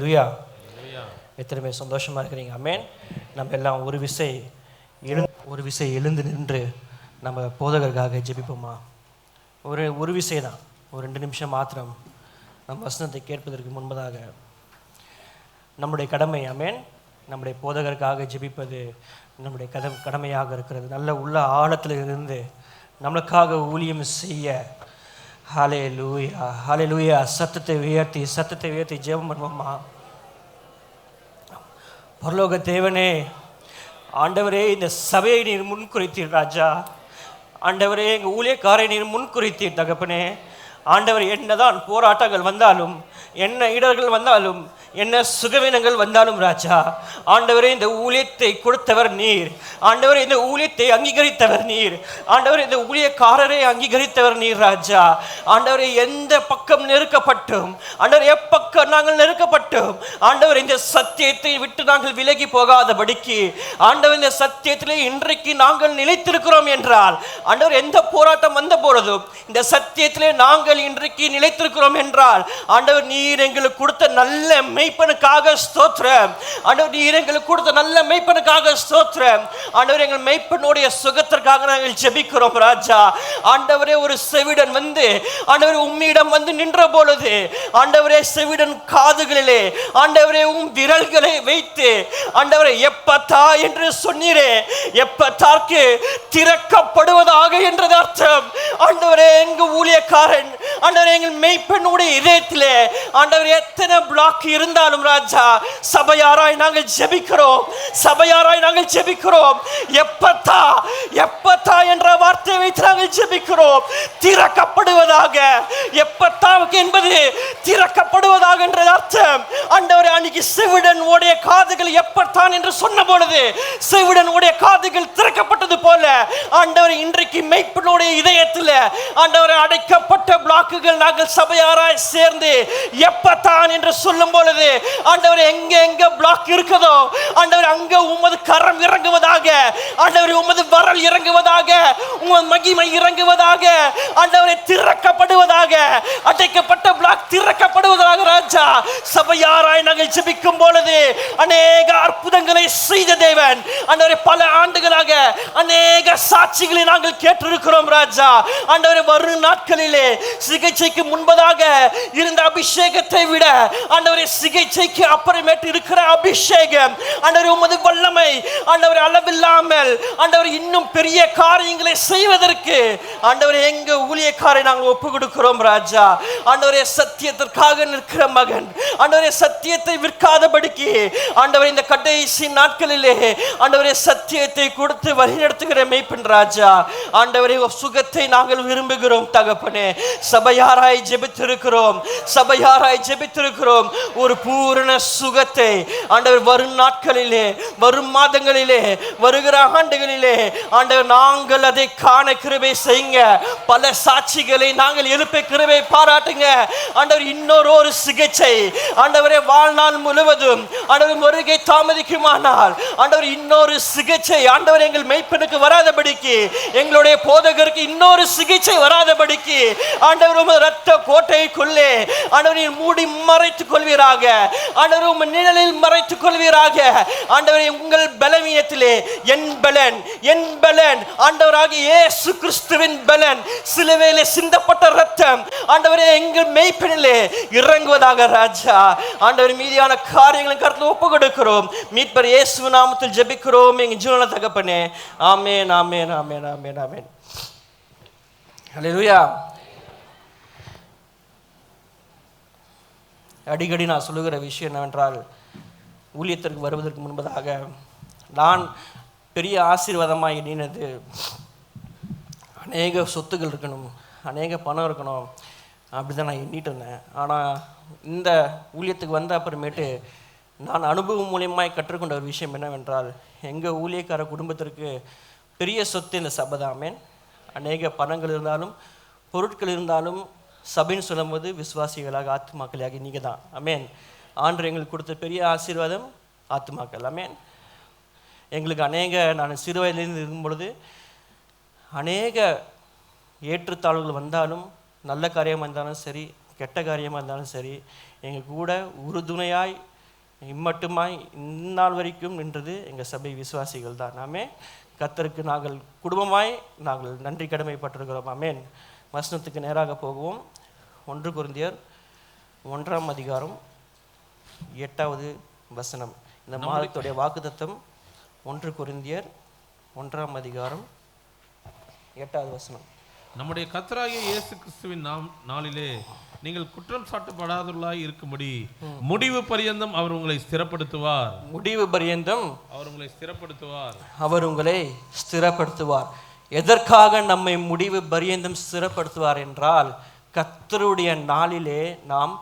ஹல்லேலூயா. எத்தனை பேர் சந்தோஷமாக இருக்கிறீங்க? ஆமென். நம்ம எல்லாம் ஒரு விசை எழுந்து நின்று நம்ம போதகருக்காக ஜெபிப்போமா? ஒரு விசை தான், ஒரு 2 நிமிஷம் மாத்திரம் நம்ம வசனத்தை கேட்பதற்கு முன்பதாக நம்முடைய கடமை. ஆமென். நம்முடைய போதகருக்காக ஜெபிப்பது நம்முடைய கடமையாக இருக்கிறது. நல்ல உள்ள ஆழத்தில் இருந்து நம்மளுக்காக ஊழியம் செய்ய ஹல்லேலூயா, ஹல்லேலூயா. சத்தத்தை உயர்த்தி ஜெபம் பண்ணுவோமா? பரலோக தேவனே, ஆண்டவரே, இந்த சபையை நீர் முன்குறித்தீர் ராஜா. ஆண்டவரே, எங்கள் ஊழியக்காரை நீர் முன்குறித்தீர் தகப்பனே. ஆண்டவர், என்னதான் போராட்டங்கள் வந்தாலும், என்ன இடர்கள் வந்தாலும், என்ன சுகவீனங்கள் வந்தாலும் ராஜா, ஆண்டவரே, இந்த ஊழியத்தை கொடுத்தவர் நீர். ஆண்டவரே, இந்த ஊழியத்தை அங்கீகரித்தவர் நீர். ஆண்டவரே, இந்த ஊழியக்காரரை அங்கீகரித்தவர் நீர் ராஜா. ஆண்டவரே, எந்த பக்கம் நெருக்கப்பட்டும், ஆண்டவர் எப்பக்கம் நாங்கள் நெருக்கப்பட்டும், ஆண்டவர் இந்த சத்தியத்தை விட்டு நாங்கள் விலகி போகாதபடிக்கு, ஆண்டவர் இந்த சத்தியத்திலே இன்றைக்கு நாங்கள் நிலைத்திருக்கிறோம் என்றால், ஆண்டவர் எந்த போராட்டம் வந்த பொழுதும் இந்த சத்தியத்திலே நாங்கள் இன்றைக்கு நிலைத்திருக்கிறோம் என்றால், ஆண்டவர் நீர் எங்களுக்கு கொடுத்த நல்ல மெய்ப்பனுக்காக ஸ்தோத்திரம். ஆண்டவர், நீர் எங்களுக்கு கொடுத்த நல்ல மெய்ப்பனுக்காக ஸ்தோத்திரம். ஆண்டவர், எங்கள் மெய்ப்பனுடைய சுகத்திற்காக நாங்கள் ஜெபிக்கிறோம் ராஜா. ஆண்டவரே, ஒரு செவிடன் வந்து ஆண்டவர் உம்மிடம் வந்து நின்ற பொழுது, ஆண்டவரே, செவிடன் காதுகளிலே ஆண்டவரே விரல்களை வைத்து, ஆண்டவரே, எப்பத்தா என்று சொன்னீரே, எப்பத்தாக்கு திறக்கப்படுவதாக என்றது அர்த்தம். ஆண்டவரே, எங்க ஊழியக்காரன், ஆண்டவரே, எங்கள் மெய்ப்பனுடைய இதயத்திலே ஆண்டவர் எத்தனை பிளாக் இருந்தாலும் ராஜா, சபையாராய் நாங்கள் ஜெபிக்கிறோம், சபையாராய் நாங்கள் ஜெபிக்கிறோம். எப்பத்தா என்ற வார்த்தையை வைத்து நாங்கள் ஜெபிக்கிறோம். திறக்கப்படுவதாக, எப்பத்தாவுக்கு என்பது திறக்கப்படுவதாக என்ற அர்த்தம். ஆண்டவரே, அன்னைக்கு செவிடன் உடைய காதுகள் எப்பத்தான் என்று சொன்ன பொழுது செவிடன் உடைய காதுகள் திறக்கப்பட்டது போல, ஆண்டவர் இன்றைக்கு மெய்ப்பனுடைய இதயத்தில் ஆண்டவர் அடைக்கப்பட்ட பிளாக்குகள் நாங்கள் சபையாராய் சேர்ந்து எப்பத்தான் என்று சொல்லும் பொழுது, ஆண்டவர் எங்க பிளாக் இருக்குதோ, ஆண்டவர் அங்க உமது கரம் இறங்குவதாக, ஆண்டவர் உமது வரல் இறங்குவதாக, உமது மகிமை இறங்குவதாக, ஆண்டவரை திறக்கப்படுவதாக, அடைக்கப்பட்ட பிளாக் திறக்கப்படுவதாக ராஜா. சபையாராய் நாங்கள் ஜெபிக்கும் பொழுது அநேக அற்புதங்களை செய்த தேவன், ஆண்டவரை பல ஆண்டுகளாக அநேக சாட்சிகளை நாங்கள் கேட்டிருக்கிறோம் ராஜா. ஆண்டவரை வரும் நாட்களிலே சிகிச்சைக்கு முன்பதாக இருந்த அபிஷேகத்தை விட, ஆண்டவரே, சிகிச்சைக்கு அப்புறமேட்டு இருக்கிற அபிஷேகம், ஆண்டவரே, உமது வல்லமை, ஆண்டவரே, அளவில்லாமல், ஆண்டவரே, இன்னும் பெரிய காரியங்களை செய்வதற்கு, ஆண்டவரே, எங்க ஊழியக்காரை நாங்கள் ஒப்பு கொடுக்கிறோம் ராஜா. ஆண்டவரே, சத்தியத்திற்காக நிற்கிற மகன், ஆண்டவரே, சத்தியத்தை விற்காதபடிக்கு, ஆண்டவரே, இந்த கடைசி நாட்களிலே, ஆண்டவரே, சத்தியத்தை கொடுத்து வழிநடத்துகிற மெய்ப்பன் ராஜா. ஆண்டவரே, சுகத்தை நாங்கள் விரும்புகிறோம் தகப்பனே. சபையாராய் ஜெபித்திருக்கிறோம், ஒரு பூரண சுகத்தை, ஆண்டவர், வரும் நாட்களிலே, வரும் மாதங்களிலே, வருகிற ஆண்டுகளிலே, ஆண்டவர், நாங்கள் அதை காண கிருபை செய்யுங்க. பல சாட்சிகளை நாங்கள் எழுப்ப கிருபை பாராட்டுங்க ஆண்டவர். இன்னொரு சிகிச்சை, ஆண்டவரே, வாழ்நாள் முழுவதும், ஆண்டவர், வருகை தாமதிக்குமானால், ஆண்டவர், இன்னொரு சிகிச்சை, ஆண்டவர், எங்கள் மெய்ப்பனுக்கு வராதபடிக்கு, எங்களுடைய போதகருக்கு இன்னொரு சிகிச்சை வராதபடிக்கு, ஆண்டவர், இரத்த கோட்டைக்குள்ளே, ஆண்டவர், மூடி மறைத்துக் கொள்வீராக, ஆண்டவர், உங்கள் நிழலில் மறைத்துக் கொள்வீராக. ஆண்டவரே, உங்கள் பலவீனத்திலே என் பலன், ஆண்டவராகிய இயேசு கிறிஸ்துவின் பலன், சிலுவையிலே சிந்தப்பட்ட இரத்தம், ஆண்டவரே, எங்கள் மெய்ப்பனிலே இறங்குவதாக ராஜா. ஆண்டவர், மீதியான காரியங்களை கருத்தில் ஒப்பு கொடுக்கிறோம். மீட்பர் இயேசு நாமத்தில் ஜெபிக்கிறோம் எங்கள் ஜீவன தகப்பனே. ஆமென், ஆமென், ஆமென், ஆமென், ஆமென். ஹல்லேலூயா. அடிக்கடி நான் சொல்லுகிற விஷயம் என்னவென்றால், ஊழியத்திற்கு வருவதற்கு முன்பதாக நான் பெரிய ஆசீர்வாதமாக எண்ணினது, அநேக சொத்துக்கள் இருக்கணும், அநேக பணம் இருக்கணும், அப்படி தான் நான் எண்ணிட்டு இருந்தேன். ஆனால் இந்த ஊழியத்துக்கு வந்த அப்புறமேட்டு நான் அனுபவம் மூலியமாக கற்றுக்கொண்ட ஒரு விஷயம் என்னவென்றால், எங்கள் ஊழியக்கார குடும்பத்திற்கு பெரிய சொத்து இந்த சபை தான். ஆமென். அநேக பணங்கள் இருந்தாலும், பொருட்கள் இருந்தாலும், சபைன்னு சொல்லும்போது விசுவாசிகளாக, ஆத்துமாக்களாக நீங்கள் தான். ஆமென். ஆண்டவர் எங்களுக்கு கொடுத்த பெரிய ஆசீர்வாதம் ஆத்துமாக்கள். ஆமென். எங்களுக்கு நான் சிறு வயதிலிருந்து இருக்கும் பொழுது அநேக ஏற்றத்தாழ்வுகள் வந்தாலும், நல்ல காரியமாக இருந்தாலும் சரி, கெட்ட காரியமாக இருந்தாலும் சரி, எங்கள் கூட உறுதுணையாய் இம்மட்டுமாய் இந்நாள் வரைக்கும் நின்றது எங்கள் சபை விசுவாசிகள் தான். ஆமே. கர்த்தருக்கு நாங்கள் குடும்பமாய் நாங்கள் நன்றி கடமைப்பட்டிருக்கிறோம். ஆமேன். வசனத்துக்கு நேராக போகுவோம். 1 கொரிந்தியர் 1ஆம் அதிகாரம் 8வது வசனம். இந்த மாதத்துடைய வாக்குத்தத்தம் 1 கொரிந்தியர் 1ஆம் அதிகாரம் 8வது வசனம். நம்முடைய கர்த்தராகிய இயேசு கிறிஸ்துவின் நாளிலே நீங்கள் குற்றம் சாட்டப்படாதவர்களாய் இருக்கும்படி முடிவு பரியந்தம் அவர் உங்களை ஸ்திரப்படுத்துவார். முடிவு பரியந்தம் அவர் உங்களை ஸ்திரப்படுத்துவார். அவர் உங்களை ஸ்திரப்படுத்துவார். எதற்காக நம்மை முடிவு பரியந்தம் ஸ்திரப்படுத்துவார் என்றால், கர்த்தருடைய நாளிலே நாம்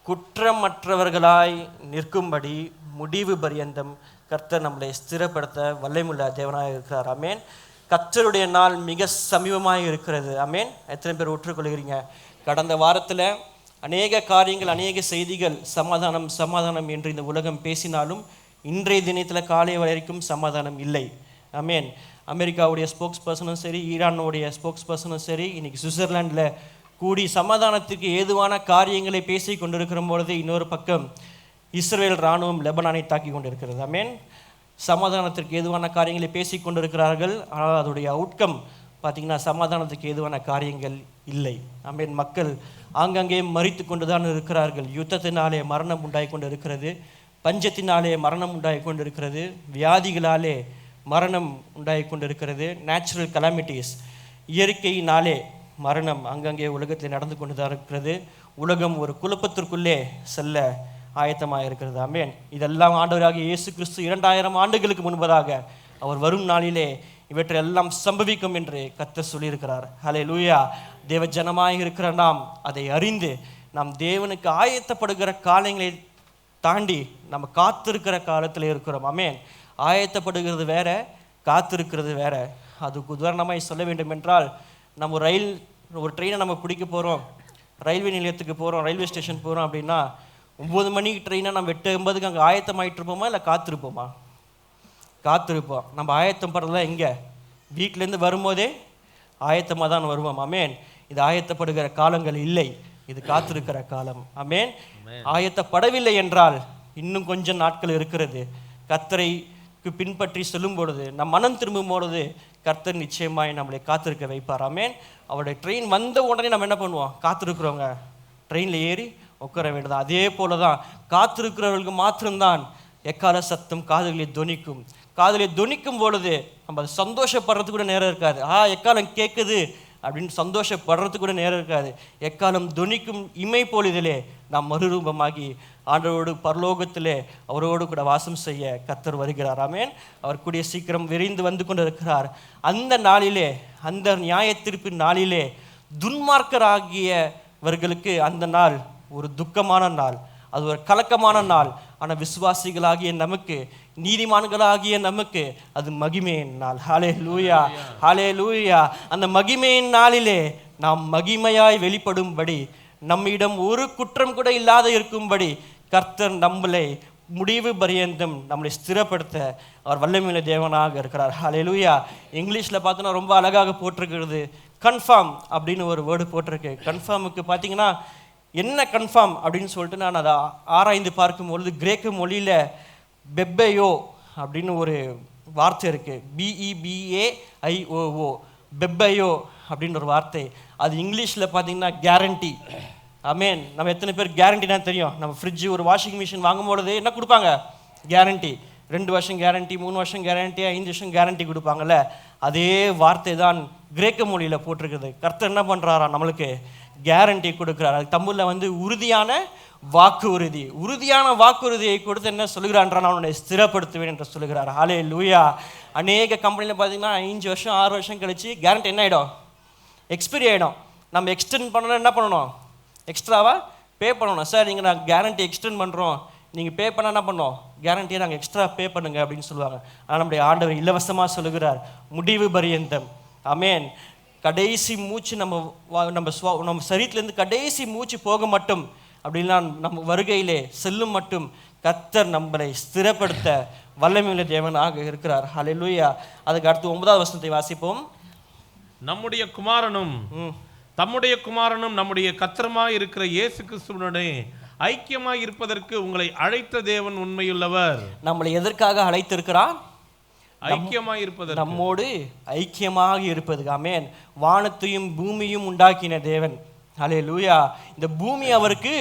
குற்றமற்றவர்களாய் நிற்கும்படி முடிவு பரியந்தம் கர்த்தர் நம்மளை ஸ்திரப்படுத்த வல்லமையுள்ள தேவனாக இருக்கிறார். ஆமேன். கர்த்தருடைய நாள் மிக சமீபமாக இருக்கிறது. ஆமேன். எத்தனை பேர் ஒற்றுக்கொள்கிறீங்க? கடந்த வாரத்தில் அநேக காரியங்கள், அநேக செய்திகள் சமாதானம் சமாதானம் என்று இந்த உலகம் பேசினாலும் இன்றைய தினத்தில் காலை வரைக்கும் சமாதானம் இல்லை. ஆமேன். அமெரிக்காவுடைய ஸ்போக்ஸ் பர்சனும் சரி, ஈரானுடைய ஸ்போக்ஸ் பர்சனும் சரி, இன்னைக்கு சுவிட்சர்லாண்டில் கூடி சமாதானத்துக்கு ஏதுவான காரியங்களை பேசி கொண்டிருக்கிற பொழுது இன்னொரு பக்கம் இஸ்ரேல் இராணுவம் லெபனானை தாக்கி கொண்டிருக்கிறது. ஆமேன். சமாதானத்திற்கு ஏதுவான காரியங்களை பேசி கொண்டிருக்கிறார்கள். ஆனால் அதோடைய அவுட்கம் பார்த்திங்கன்னா சமாதானத்துக்கு ஏதுவான காரியங்கள் இல்லை. ஆமேன். மக்கள் ஆங்கங்கே மரித்து கொண்டு தான் இருக்கிறார்கள். யுத்தத்தினாலே மரணம் உண்டாகி கொண்டு இருக்கிறது, பஞ்சத்தினாலே மரணம் உண்டாகி கொண்டு இருக்கிறது, வியாதிகளாலே மரணம் உண்டாகி கொண்டு இருக்கிறது, நேச்சுரல் கலாமிட்டிஸ், இயற்கையினாலே மரணம் அங்கங்கே உலகத்தில் நடந்து கொண்டு தான் இருக்கிறது. உலகம் ஒரு குழப்பத்திற்குள்ளே செல்ல ஆயத்தமாக இருக்கிறது. ஆமேன். இதெல்லாம் ஆண்டவராகிய இயேசு கிறிஸ்து 2000 ஆண்டுகளுக்கு முன்பதாக அவர் வரும் நாளிலே இவற்றையெல்லாம் சம்பவிக்கும் என்று கர்த்தர் சொல்லியிருக்கிறார். ஹல்லேலூயா. தேவ ஜனமாக இருக்கிற நாம் அதை அறிந்து நாம் தேவனுக்கு ஆயத்தப்படுகிற காலங்களை தாண்டி நம்ம காத்திருக்கிற காலத்தில் இருக்கிறோம். ஆமேன். ஆயத்தப்படுகிறது வேற, காத்திருக்கிறது வேற. அதுக்கு உதாரணமாய் சொல்ல வேண்டும் என்றால், நம்ம ஒரு ட்ரெயினை நம்ம பிடிக்க போகிறோம், ரயில்வே நிலையத்துக்கு போகிறோம், ரயில்வே ஸ்டேஷன் போகிறோம் அப்படின்னா 9 மணிக்கு ட்ரெயினை நம்ம 8:50 அங்கே ஆயத்தமாயிட்டு இருப்போமா இல்லை காத்திருப்போமா? காத்திருப்போம். நம்ம ஆயத்தம் படுறதுலாம் எங்கே? வீட்டிலேருந்து வரும்போதே ஆயத்தமாக தான் வருவோம். ஆமேன். இது ஆயத்தப்படுகிற காலங்கள் இல்லை, இது காத்திருக்கிற காலம். ஆமேன். ஆயத்தப்படவில்லை என்றால் இன்னும் கொஞ்சம் நாட்கள் இருக்கிறது. கர்த்தரைக்கு பின்பற்றி செல்லும் பொழுது, நம் மனம் திரும்பும் பொழுது கர்த்தர் நிச்சயமாய் நம்மளை காத்திருக்க வைப்பார். ஆமேன். அவருடைய ட்ரெயின் வந்த உடனே நம்ம என்ன பண்ணுவோம்? காத்திருக்கிறவங்க ட்ரெயினில் ஏறி உட்கார வேண்டியது. அதே போல தான் காத்திருக்கிறவர்களுக்கு மாத்திரம்தான் எக்கால சத்தம் காதுகளில் தொனிக்கும். காதுகளில் தொனிக்கும் பொழுது நம்ம அதை சந்தோஷப்படுறதுக்கு கூட நேரம் இருக்காது. எக்காலம் கேட்குது அப்படின்னு சந்தோஷப்படுறதுக்கு கூட நேரம் இருக்காது. எக்காலம் தொனிக்கும் இமை பொழுதிலே நாம் மறுரூபமாகி ஆண்டவரோடு பரலோகத்திலே அவரோடு கூட வாசம் செய்ய கர்த்தர் வருகிறார். ஆமேன். அவர் கூடிய சீக்கிரம் விரைந்து வந்து கொண்டு இருக்கிறார். அந்த நாளிலே, அந்த நியாய தீர்ப்பின் நாளிலே துன்மார்க்கராகியவர்களுக்கு அந்த நாள் ஒரு துக்கமான நாள், அது ஒரு கலக்கமான நாள். ஆனால் விசுவாசிகளாகிய நமக்கு, நீதிமான்களாகிய நமக்கு அது மகிமையின் நாள். ஹல்லேலூயா, ஹல்லேலூயா. அந்த மகிமையின் நாளிலே நாம் மகிமையாய் வெளிப்படும்படி, நம்மிடம் ஒரு குற்றம் கூட இல்லாத இருக்கும்படி கர்த்தர் நம்மளை முடிவு பரியந்தம் நம்மளை ஸ்திரப்படுத்த அவர் வல்லமையுள்ள தேவனாக இருக்கிறார். ஹல்லேலூயா. இங்கிலீஷில் பார்த்தோன்னா ரொம்ப அழகாக போட்டிருக்கிறது, கன்ஃபார்ம் அப்படின்னு ஒரு வேர்டு போட்டிருக்கு. கன்ஃபார்முக்கு பார்த்தீங்கன்னா என்ன கன்ஃபார்ம் அப்படின்னு சொல்லிட்டு நான் அதை ஆராய்ந்து பார்க்கும்பொழுது கிரேக்க மொழியில் பெப்பையோ அப்படின்னு ஒரு வார்த்தை இருக்குது. BEBAIOO, பெப்பையோ அப்படின்னு ஒரு வார்த்தை. அது இங்கிலீஷில் பார்த்தீங்கன்னா கேரண்டி. ஆமேன். நம்ம எத்தனை பேர் கேரண்டினா தெரியும்? நம்ம ஃப்ரிட்ஜு, ஒரு வாஷிங் மிஷின் வாங்கும்பொழுது என்ன கொடுப்பாங்க? கேரண்டி. 2 வருஷம் கேரண்டி, 3 வருஷம் கேரண்டி, 5 வருஷம் கேரண்டி கொடுப்பாங்கல்ல. அதே வார்த்தை தான் கிரேக்க மொழியில் போட்டிருக்குது. கர்த்தர் என்ன பண்ணுறாரா? நம்மளுக்கு கேரண்டி கொடுக்குறார். அது தமிழில் உறுதியான வாக்குறுதி. உறுதியான வாக்குறுதியை கொடுத்து என்ன சொல்லுகிறான்றான்? நான் உன்னை ஸ்திரப்படுத்துவேன் என்று சொல்லுகிறார். ஹல்லேலூயா. அநேக கம்பெனியில் பார்த்தீங்கன்னா 5 வருஷம் 6 வருஷம் கழிச்சு கேரண்டி என்ன ஆகிடும்? எக்ஸ்பைரி ஆகிடும். நம்ம எக்ஸ்டெண்ட் பண்ணணும், என்ன பண்ணணும்? எக்ஸ்ட்ராவாக பே பண்ணணும். சார் நீங்கள் நாங்கள் கேரண்டி எக்ஸ்டெண்ட் பண்ணுறோம், நீங்கள் பே பண்ணால் என்ன பண்ணோம்? கேரண்டியை நாங்கள் எக்ஸ்ட்ரா பே பண்ணுங்க அப்படின்னு சொல்லுவாங்க. ஆனால் நம்முடைய ஆண்டவர் இலவசமாக சொல்லுகிறார், முடிவு பரியந்தம். ஆமேன். கடைசி மூச்சு நம்ம சரீரத்திலேருந்து கடைசி மூச்சு போக மட்டும், அப்படின்னா நம்ம வருகையிலே செல்லும் மட்டும் கர்த்தர் நம்மளை ஸ்திரப்படுத்த வல்லமையுள்ள தேவனாக இருக்கிறார். ஹல்லேலூயா. அதுக்கு அடுத்து 9வது வசனத்தை வாசிப்போம். நம்முடைய குமாரனும் தம்முடைய குமாரனும் நம்முடைய கர்த்தருமாய் இருக்கிற இயேசு கிறிஸ்துவுடனே ஐக்கியமாய் இருப்பதற்கு உங்களை அழைத்த தேவன் உண்மையுள்ளவர். நம்மளை எதற்காக அழைத்திருக்கிறார்? ஐக்கியமாய் இருப்பதற்கு, நம்மோடு ஐக்கியமாக இருப்பதுக்கு. ஆமென். வானத்தையும் பூமியும் உண்டாக்கின தேவன். ஹல்லேலூயா. இந்த பூமி அவருக்கு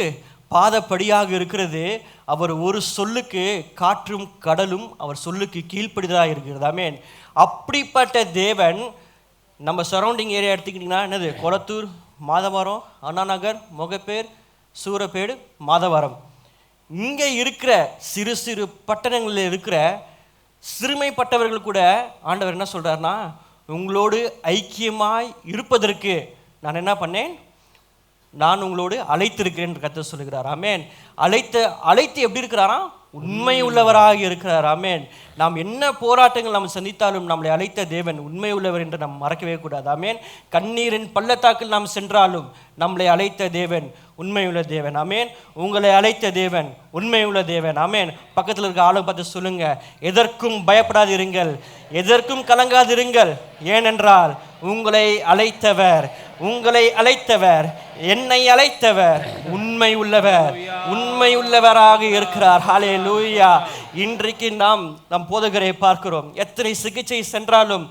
பாதப்படியாக இருக்கிறது. அவர் ஒரு சொல்லுக்கு காற்றும் கடலும் அவர் சொல்லுக்கு கீழ்ப்படிதலாக இருக்கிறது. ஆமென். அப்படிப்பட்ட தேவன் நம்ம சரௌண்டிங் ஏரியா எடுத்துக்கிட்டிங்கன்னா என்னது, கொளத்தூர், மாதவரம், அண்ணாநகர், மொகப்பேர், சூரப்பேடு, மாதவரம், இங்கே இருக்கிற சிறு சிறு பட்டணங்களில் இருக்கிற சிறுமைப்பட்டவர்கள் கூட ஆண்டவர் என்ன சொல்கிறாருன்னா, உங்களோடு ஐக்கியமாய் இருப்பதற்கு நான் என்ன பண்ணேன், நான் உங்களோடு அழைத்திருக்கிறேன் என்று கர்த்தர் சொல்லுகிறார். ஆமென். அழைத்து எப்படி இருக்கிறாராம்? உண்மை உள்ளவராக இருக்கிறார். ஆமென். நாம் என்ன போராட்டங்கள் நாம் சந்தித்தாலும் நம்மளை அழைத்த தேவன் உண்மை உள்ளவர் என்று நாம் மறக்கவே கூடாது. ஆமென். கண்ணீரின் பள்ளத்தாக்கில் நாம் சென்றாலும் நம்மளை அழைத்த தேவன் உண்மையுள்ள தேவன். ஆமென். உங்களை அழைத்த தேவன் உண்மையுள்ள தேவன். ஆமென். பக்கத்தில் இருக்க ஆளை பார்த்து சொல்லுங்க, எதற்கும் பயப்படாதிருங்கள், எதற்கும் கலங்காதிருங்கள், ஏனென்றால் உங்களை அழைத்தவர் என்னை அழைத்தவர் உண்மை உள்ளவராக இருக்கிறார். ஹல்லேலூயா. இன்றைக்கு நாம் நம் போதகரை பார்க்கிறோம். எத்தனை சிகிச்சை சென்றாலும்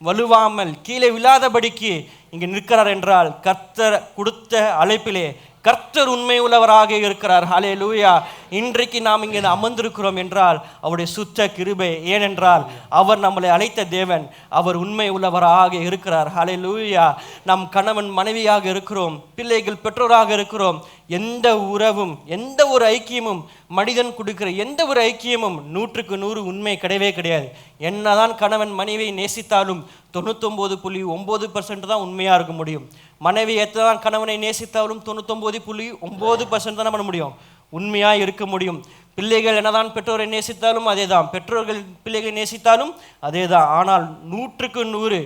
வலுவாமல் கீழே விழாதபடிக்கு இங்கே நிற்கிறார் என்றால் கர்த்தர் கொடுத்த அழைப்பிலே கர்த்தர் உண்மை உள்ளவராக இருக்கிறார். ஹல்லேலூயா. இன்றைக்கு நாம் இங்கே அமர்ந்திருக்கிறோம் என்றால் அவருடைய சுத்த கிருபை. ஏனென்றால் அவர் நம்மளை அழைத்த தேவன், அவர் உண்மை உள்ளவராக இருக்கிறார். ஹல்லேலூயா. நம் கணவன் மனைவியாக இருக்கிறோம், பிள்ளைகள் பெற்றோராக இருக்கிறோம். எந்த உறவும் எந்த ஒரு ஐக்கியமும் மனிதன் கொடுக்கிற எந்த ஒரு ஐக்கியமும் 100க்கு 100 உண்மை கிடையவே கிடையாது. என்னதான் கணவன் மனைவியை நேசித்தாலும் 99.9% தான் உண்மையாக இருக்க முடியும். மனைவி எத்தனை கணவனை நேசித்தாலும் 99.9% தான் பண்ண முடியும், உண்மையாக இருக்க முடியும். பிள்ளைகள் என்னதான் பெற்றோரை நேசித்தாலும் அதே தான், பெற்றோர்கள் பிள்ளைகளை நேசித்தாலும் அதே தான். ஆனால் 100க்கு 100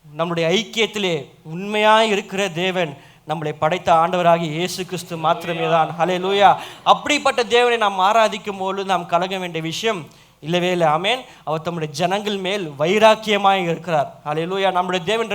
நம்முடைய ஐக்கியத்திலே உண்மையாக இருக்கிற தேவன் நம்மளை படைத்த ஆண்டவராகிய இயேசு கிறிஸ்து மாத்திரமே தான். ஹல்லேலூயா. அப்படிப்பட்ட தேவனை நாம் ஆராதிக்கும் போது நாம் கலங்க வேண்டிய விஷயம் இல்லவே இல்லை. ஆமென். அவர் தம்முடைய ஜனங்கள் மேல் வைராக்கியமாக இருக்கிறார். ஹல்லேலூயா. நம்முடைய தேவன்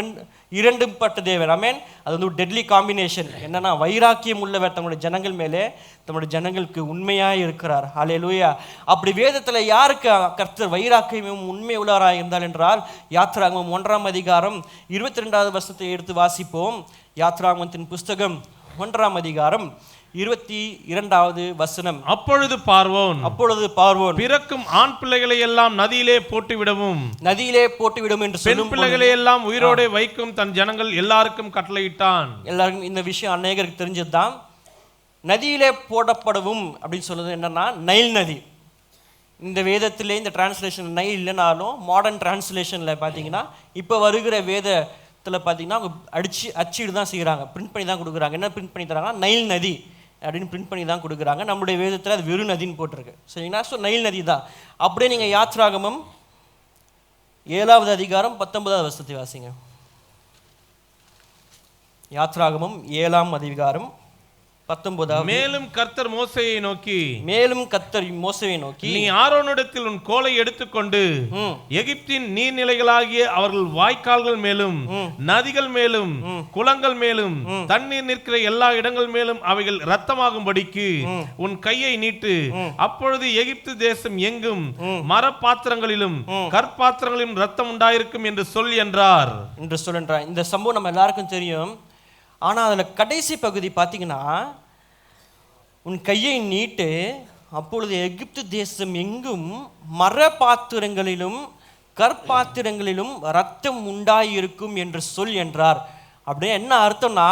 இரண்டு பட்ட தேவன். ஆமென். அது வந்து ஒரு டெட்லி காம்பினேஷன். என்னன்னா, வைராக்கியம் உள்ளவர் தம்முடைய ஜனங்கள் மேலே தம்முடைய ஜனங்களுக்கு உண்மையாக இருக்கிறார். ஹல்லேலூயா. அப்படி வேதத்தில் யாருக்கு கர்த்தர் வைராக்கியமும் உண்மை உள்ளவராக இருந்தால் என்றால், யாத்ராகமம் 1ஆம் அதிகாரம் 22வது வசனத்தை எடுத்து வாசிப்போம். யாத்ராகமத்தின் புஸ்தகம் 1ஆம் அதிகாரம் 22வது வசனம். அப்பொழுது பார்வோன் பிறக்கும் ஆண் பிள்ளைகளை எல்லாம் நதியிலே போட்டுவிடும் என்று சொல்லும் பிள்ளைகளை எல்லாம் உயிரோடு வைக்கும் தன் ஜனங்கள் எல்லாருக்கும் கட்டளையிட்டான். எல்லாருக்கும் இந்த விஷயம் அநேகருக்கு தெரிஞ்சதுதான். நதியிலே போடப்படவும் அப்படின்னு சொல்றது என்னன்னா, நைல் நதி. இந்த வேதத்திலே இந்த டிரான்ஸ்லேஷன் நைல் இல்லைனாலும் மாடர்ன் டிரான்ஸ்லேஷன்ல பார்த்தீங்கன்னா, இப்போ வருகிற வேதத்தில் பார்த்தீங்கன்னா அவங்க அச்சிடு தான் செய்கிறாங்க, பிரிண்ட் பண்ணி தான் கொடுக்குறாங்க. என்ன பிரிண்ட் பண்ணி தராங்கன்னா, நைல் நதி அப்படின்னு பிரிண்ட் பண்ணி தான் கொடுக்குறாங்க. நம்முடைய வேதத்தில் அது வெறும் நதின்னு போட்டிருக்கு. சரிங்களா? ஸோ நைல் நதி தான். அப்படியே நீங்கள் யாத்ராகமம் 7வது அதிகாரம் 19வது வசனத்தை வாசிங்க. யாத்ராகமம் 7ஆம் அதிகாரம் 19. மேலும் கர்த்தர் மோசேயை நோக்கி, நீ ஆரோனிடத்தில் உன் கோலை எடுத்துக்கொண்டு எகிப்தின் நீர்நிலைகளாகிய அவர்கள் வாய்க்கால்கள் மேலும் நதிகள் மேலும் குளங்கள் மேலும் தண்ணீர் நிற்கிற எல்லா இடங்கள் மேலும் அவைகள் இரத்தமாகும்படிக்கு உன் கையை நீட்டு. அப்பொழுது எகிப்து தேசம் எங்கும் மரப்பாத்திரங்களிலும் கற்பாத்திரங்களிலும் இரத்தம் உண்டாயிருக்கும் என்று சொல் என்றார். இந்த சம்பவம் நம்ம எல்லாருக்கும் தெரியும். ஆனால் அதில் கடைசி பகுதி பார்த்தீங்கன்னா, உன் கையை நீட்டு, அப்பொழுது எகிப்து தேசம் எங்கும் மரப்பாத்திரங்களிலும் கற்பாத்திரங்களிலும் ரத்தம் உண்டாயிருக்கும் என்று சொல் என்றார். அப்படியே என்ன அர்த்தம்னா,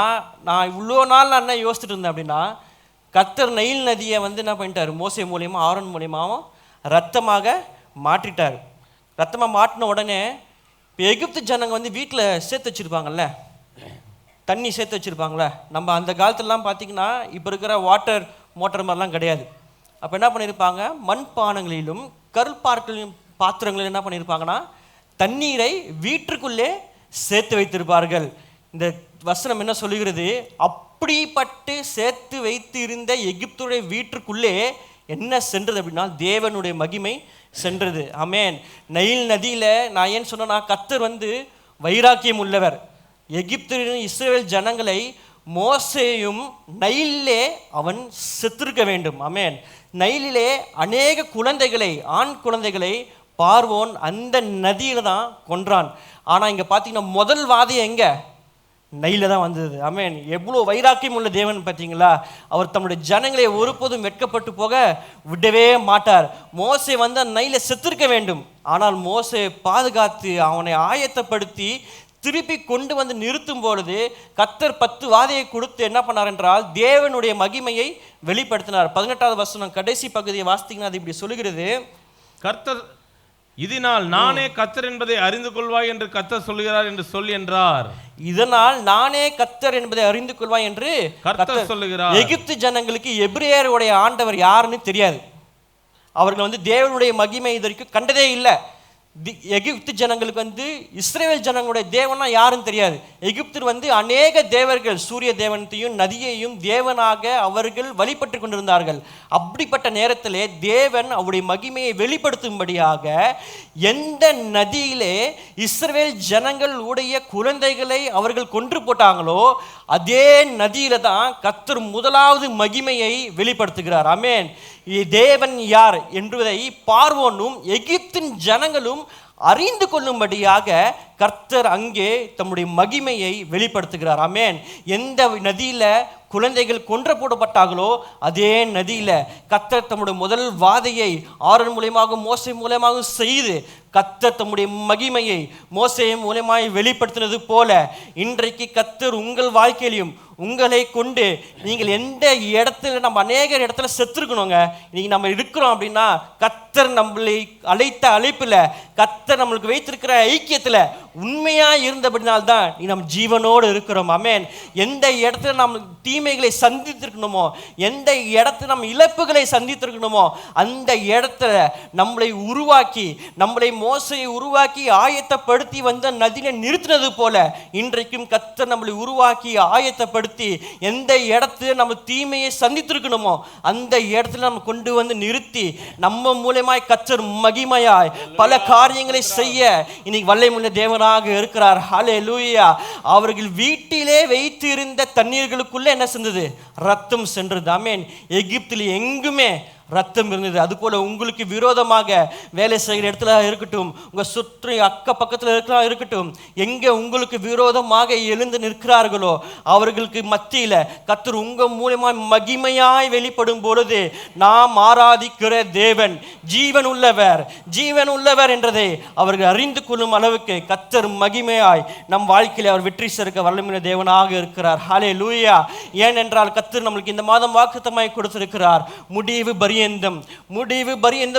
நான் இவ்வளோ நாள் நான் என்ன யோசிச்சுட்டு இருந்தேன் அப்படின்னா, கர்த்தர் நைல் நதியை வந்து என்ன பண்ணிட்டார், மோசே மூலியமாக ஆரோன் மூலியமாகவும் ரத்தமாக மாற்றிட்டார். ரத்தமாக மாட்டின உடனே இப்போ எகிப்து ஜனங்க வந்து வீட்டில் சேர்த்து வச்சுருப்பாங்கல்ல, தண்ணி சேர்த்து வச்சுருப்பாங்களே. நம்ம அந்த காலத்துலலாம் பார்த்திங்கன்னா இப்போ இருக்கிற வாட்டர் மோட்டர் மாதிரிலாம் கிடையாது. அப்போ என்ன பண்ணியிருப்பாங்க, மண்பானங்களிலும் பாத்திரங்களிலும் என்ன பண்ணியிருப்பாங்கன்னா தண்ணீரை வீட்டுக்குள்ளே சேர்த்து வைத்திருப்பார்கள். இந்த வசனம் என்ன சொல்லுகிறது, அப்படிப்பட்டு சேர்த்து வைத்து இருந்த எகிப்துடைய வீட்டுக்குள்ளே என்ன சென்றது அப்படின்னா, தேவனுடைய மகிமை சென்றது. ஆமென். நைல் நதியில் நான் ஏன் சொன்னேன்னா, கர்த்தர் வந்து வைராக்கியம் உள்ளவர். எகிப்தின் இஸ்ரவேல் ஜனங்களை மோசேயும் நைலிலே அவன் செத்திருக்க வேண்டும். ஆமென். நைலிலே அநேக குழந்தைகளை, ஆண் குழந்தைகளை பார்வோன் அந்த நதியில தான் கொன்றான். ஆனா இங்க பாத்தீங்கன்னா முதல் வாதை எங்க? நைல தான் வந்தது. ஆமென். எவ்வளோ வைராக்கியம் உள்ள தேவன் பார்த்தீங்களா? அவர் தம்முடைய ஜனங்களை ஒருபோதும் வெட்கப்பட்டு போக விடவே மாட்டார். மோசே வந்து நைல செத்திருக்க வேண்டும். ஆனால் மோசே பாதுகாத்து அவனை ஆயத்தப்படுத்தி திருப்பி கொண்டு வந்து நிறுத்தும் பொழுது கர்த்தர் 10 வாதையை கொடுத்து என்ன பண்ணார் என்றால் தேவனுடைய மகிமையை வெளிப்படுத்தினார். 18வது வசனம் கடைசி பகுதியை வாசித்தீங்கன்னா அது இப்படி சொல்லுகிறது, கர்த்தர் இதனால் நானே கர்த்தர் என்பதை அறிந்து கொள்வாய் என்று கர்த்தர் சொல்கிறார் என்று சொல் என்றார். இதனால் நானே கர்த்தர் என்பதை அறிந்து கொள்வாய் என்று கர்த்தர் சொல்லுகிறார். எகிப்து ஜனங்களுக்கு எபிரேயருடைய ஆண்டவர் யாருன்னு தெரியாது. அவர்கள் வந்து தேவனுடைய மகிமை இது வரைக்கும் கண்டதே இல்லை. எகிப்து ஜனங்களுக்கு வந்து இஸ்ரேல் ஜனங்களுடைய தேவனா யாருன்னு தெரியாது. எகிப்தில் வந்து அநேக தேவர்கள், சூரிய தேவனத்தையும் நதியையும் தேவனாக அவர்கள் வழிபட்டு கொண்டிருந்தார்கள். அப்படிப்பட்ட நேரத்திலே தேவன் அவருடைய மகிமையை வெளிப்படுத்தும்படியாக எந்த நதியிலே இஸ்ரேல் ஜனங்கள் உடைய குழந்தைகளை அவர்கள் கொன்று போட்டாங்களோ அதே நதியில தான் கர்த்தர் முதலாவது மகிமையை வெளிப்படுத்துகிறார். ஆமென். தேவன் யார் என்பதை பார்வோனும் எகிப்தின் ஜனங்களும் அறிந்து கொள்ளும்படியாக கர்த்தர் அங்கே தம்முடைய மகிமையை வெளிப்படுத்துகிறார். ஆமென். எந்த நதியில குழந்தைகள் கொன்று போடப்பட்டார்களோ அதே நதியில கர்த்தர் தம்முடைய முதல் வாதையை ஆரோன் மூலமாக மோசே மூலமாக செய்து கர்த்தர் தம்முடைய மகிமையை மோசே மூலமாய் வெளிப்படுத்தினது போல இன்றைக்கு கர்த்தர் உங்கள் வாழ்க்கையிலையும் உங்களை கொண்டு நீங்கள் எந்த இடத்துல, நம்ம அநேக இடத்துல செத்துருக்கணுங்க. இன்னைக்கு நம்ம இருக்கிறோம் அப்படின்னா கர்த்தர் நம்மளை அழைத்த அழைப்பில், கர்த்தர் நம்மளுக்கு வைத்திருக்கிற ஐக்கியத்தில் உண்மையா இருந்தபடினால்தான் நம்ம ஜீவனோடு இருக்கிறோம். ஆமென். எந்த இடத்துல நம்ம தீமைகளை சந்தித்திருக்கணுமோ, எந்த இடத்துல நம்ம இழப்புகளை சந்தித்திருக்கணுமோ அந்த இடத்துல நம்மளை உருவாக்கி, நம்மளை மோசையை உருவாக்கி ஆயத்தப்படுத்தி வந்த நதியை நிறுத்தினது போல இன்றைக்கும் கர்த்தர் நம்மளை உருவாக்கி ஆயத்தப்படுத்தி எந்த இடத்துல நம்ம தீமையை சந்தித்திருக்கணுமோ அந்த இடத்துல நம்ம கொண்டு வந்து நிறுத்தி நம்ம மூலமாய் கர்த்தர் மகிமையாய் பல காரியங்களை செய்ய இன்னைக்கு வல்லமையுள்ள தேவனாக இருக்கிறார். ஹல்லேலூயா. அவர்கள் வீட்டிலே வைத்து இருந்த தண்ணீர்களுக்குள்ள என்ன செஞ்சது? ரத்தம் சென்றது. ஆமென். எகிப்தில் எங்குமே ரத்தம் இருந்தது. அதுபோல உங்களுக்கு விரோதமாக வேலை செய்கிற இடத்துல இருக்கட்டும், உங்க சுற்றி அக்க பக்கத்தில் இருக்கட்டும், எங்க உங்களுக்கு விரோதமாக எழுந்து நிற்கிறார்களோ அவர்களுக்கு மத்தியில கர்த்தர் உங்க மூலமாய் மகிமையாய் வெளிப்படும் பொழுது நாம் ஆராதிக்கிற தேவன் ஜீவன் உள்ளவர், ஜீவன் உள்ளவர் என்றதை அவர்கள் அறிந்து கொள்ளும் அளவுக்கு கர்த்தர் மகிமையாய் நம் வாழ்க்கையில் அவர் வெற்றி சேர்க்க வல்லமையுள்ள தேவனாக இருக்கிறார். ஹல்லேலூயா. ஏனென்றால் கர்த்தர் நம்மளுக்கு இந்த மாதம் வாக்குத்தத்தமாய் கொடுத்திருக்கிறார். முடிவு பரியந்தம்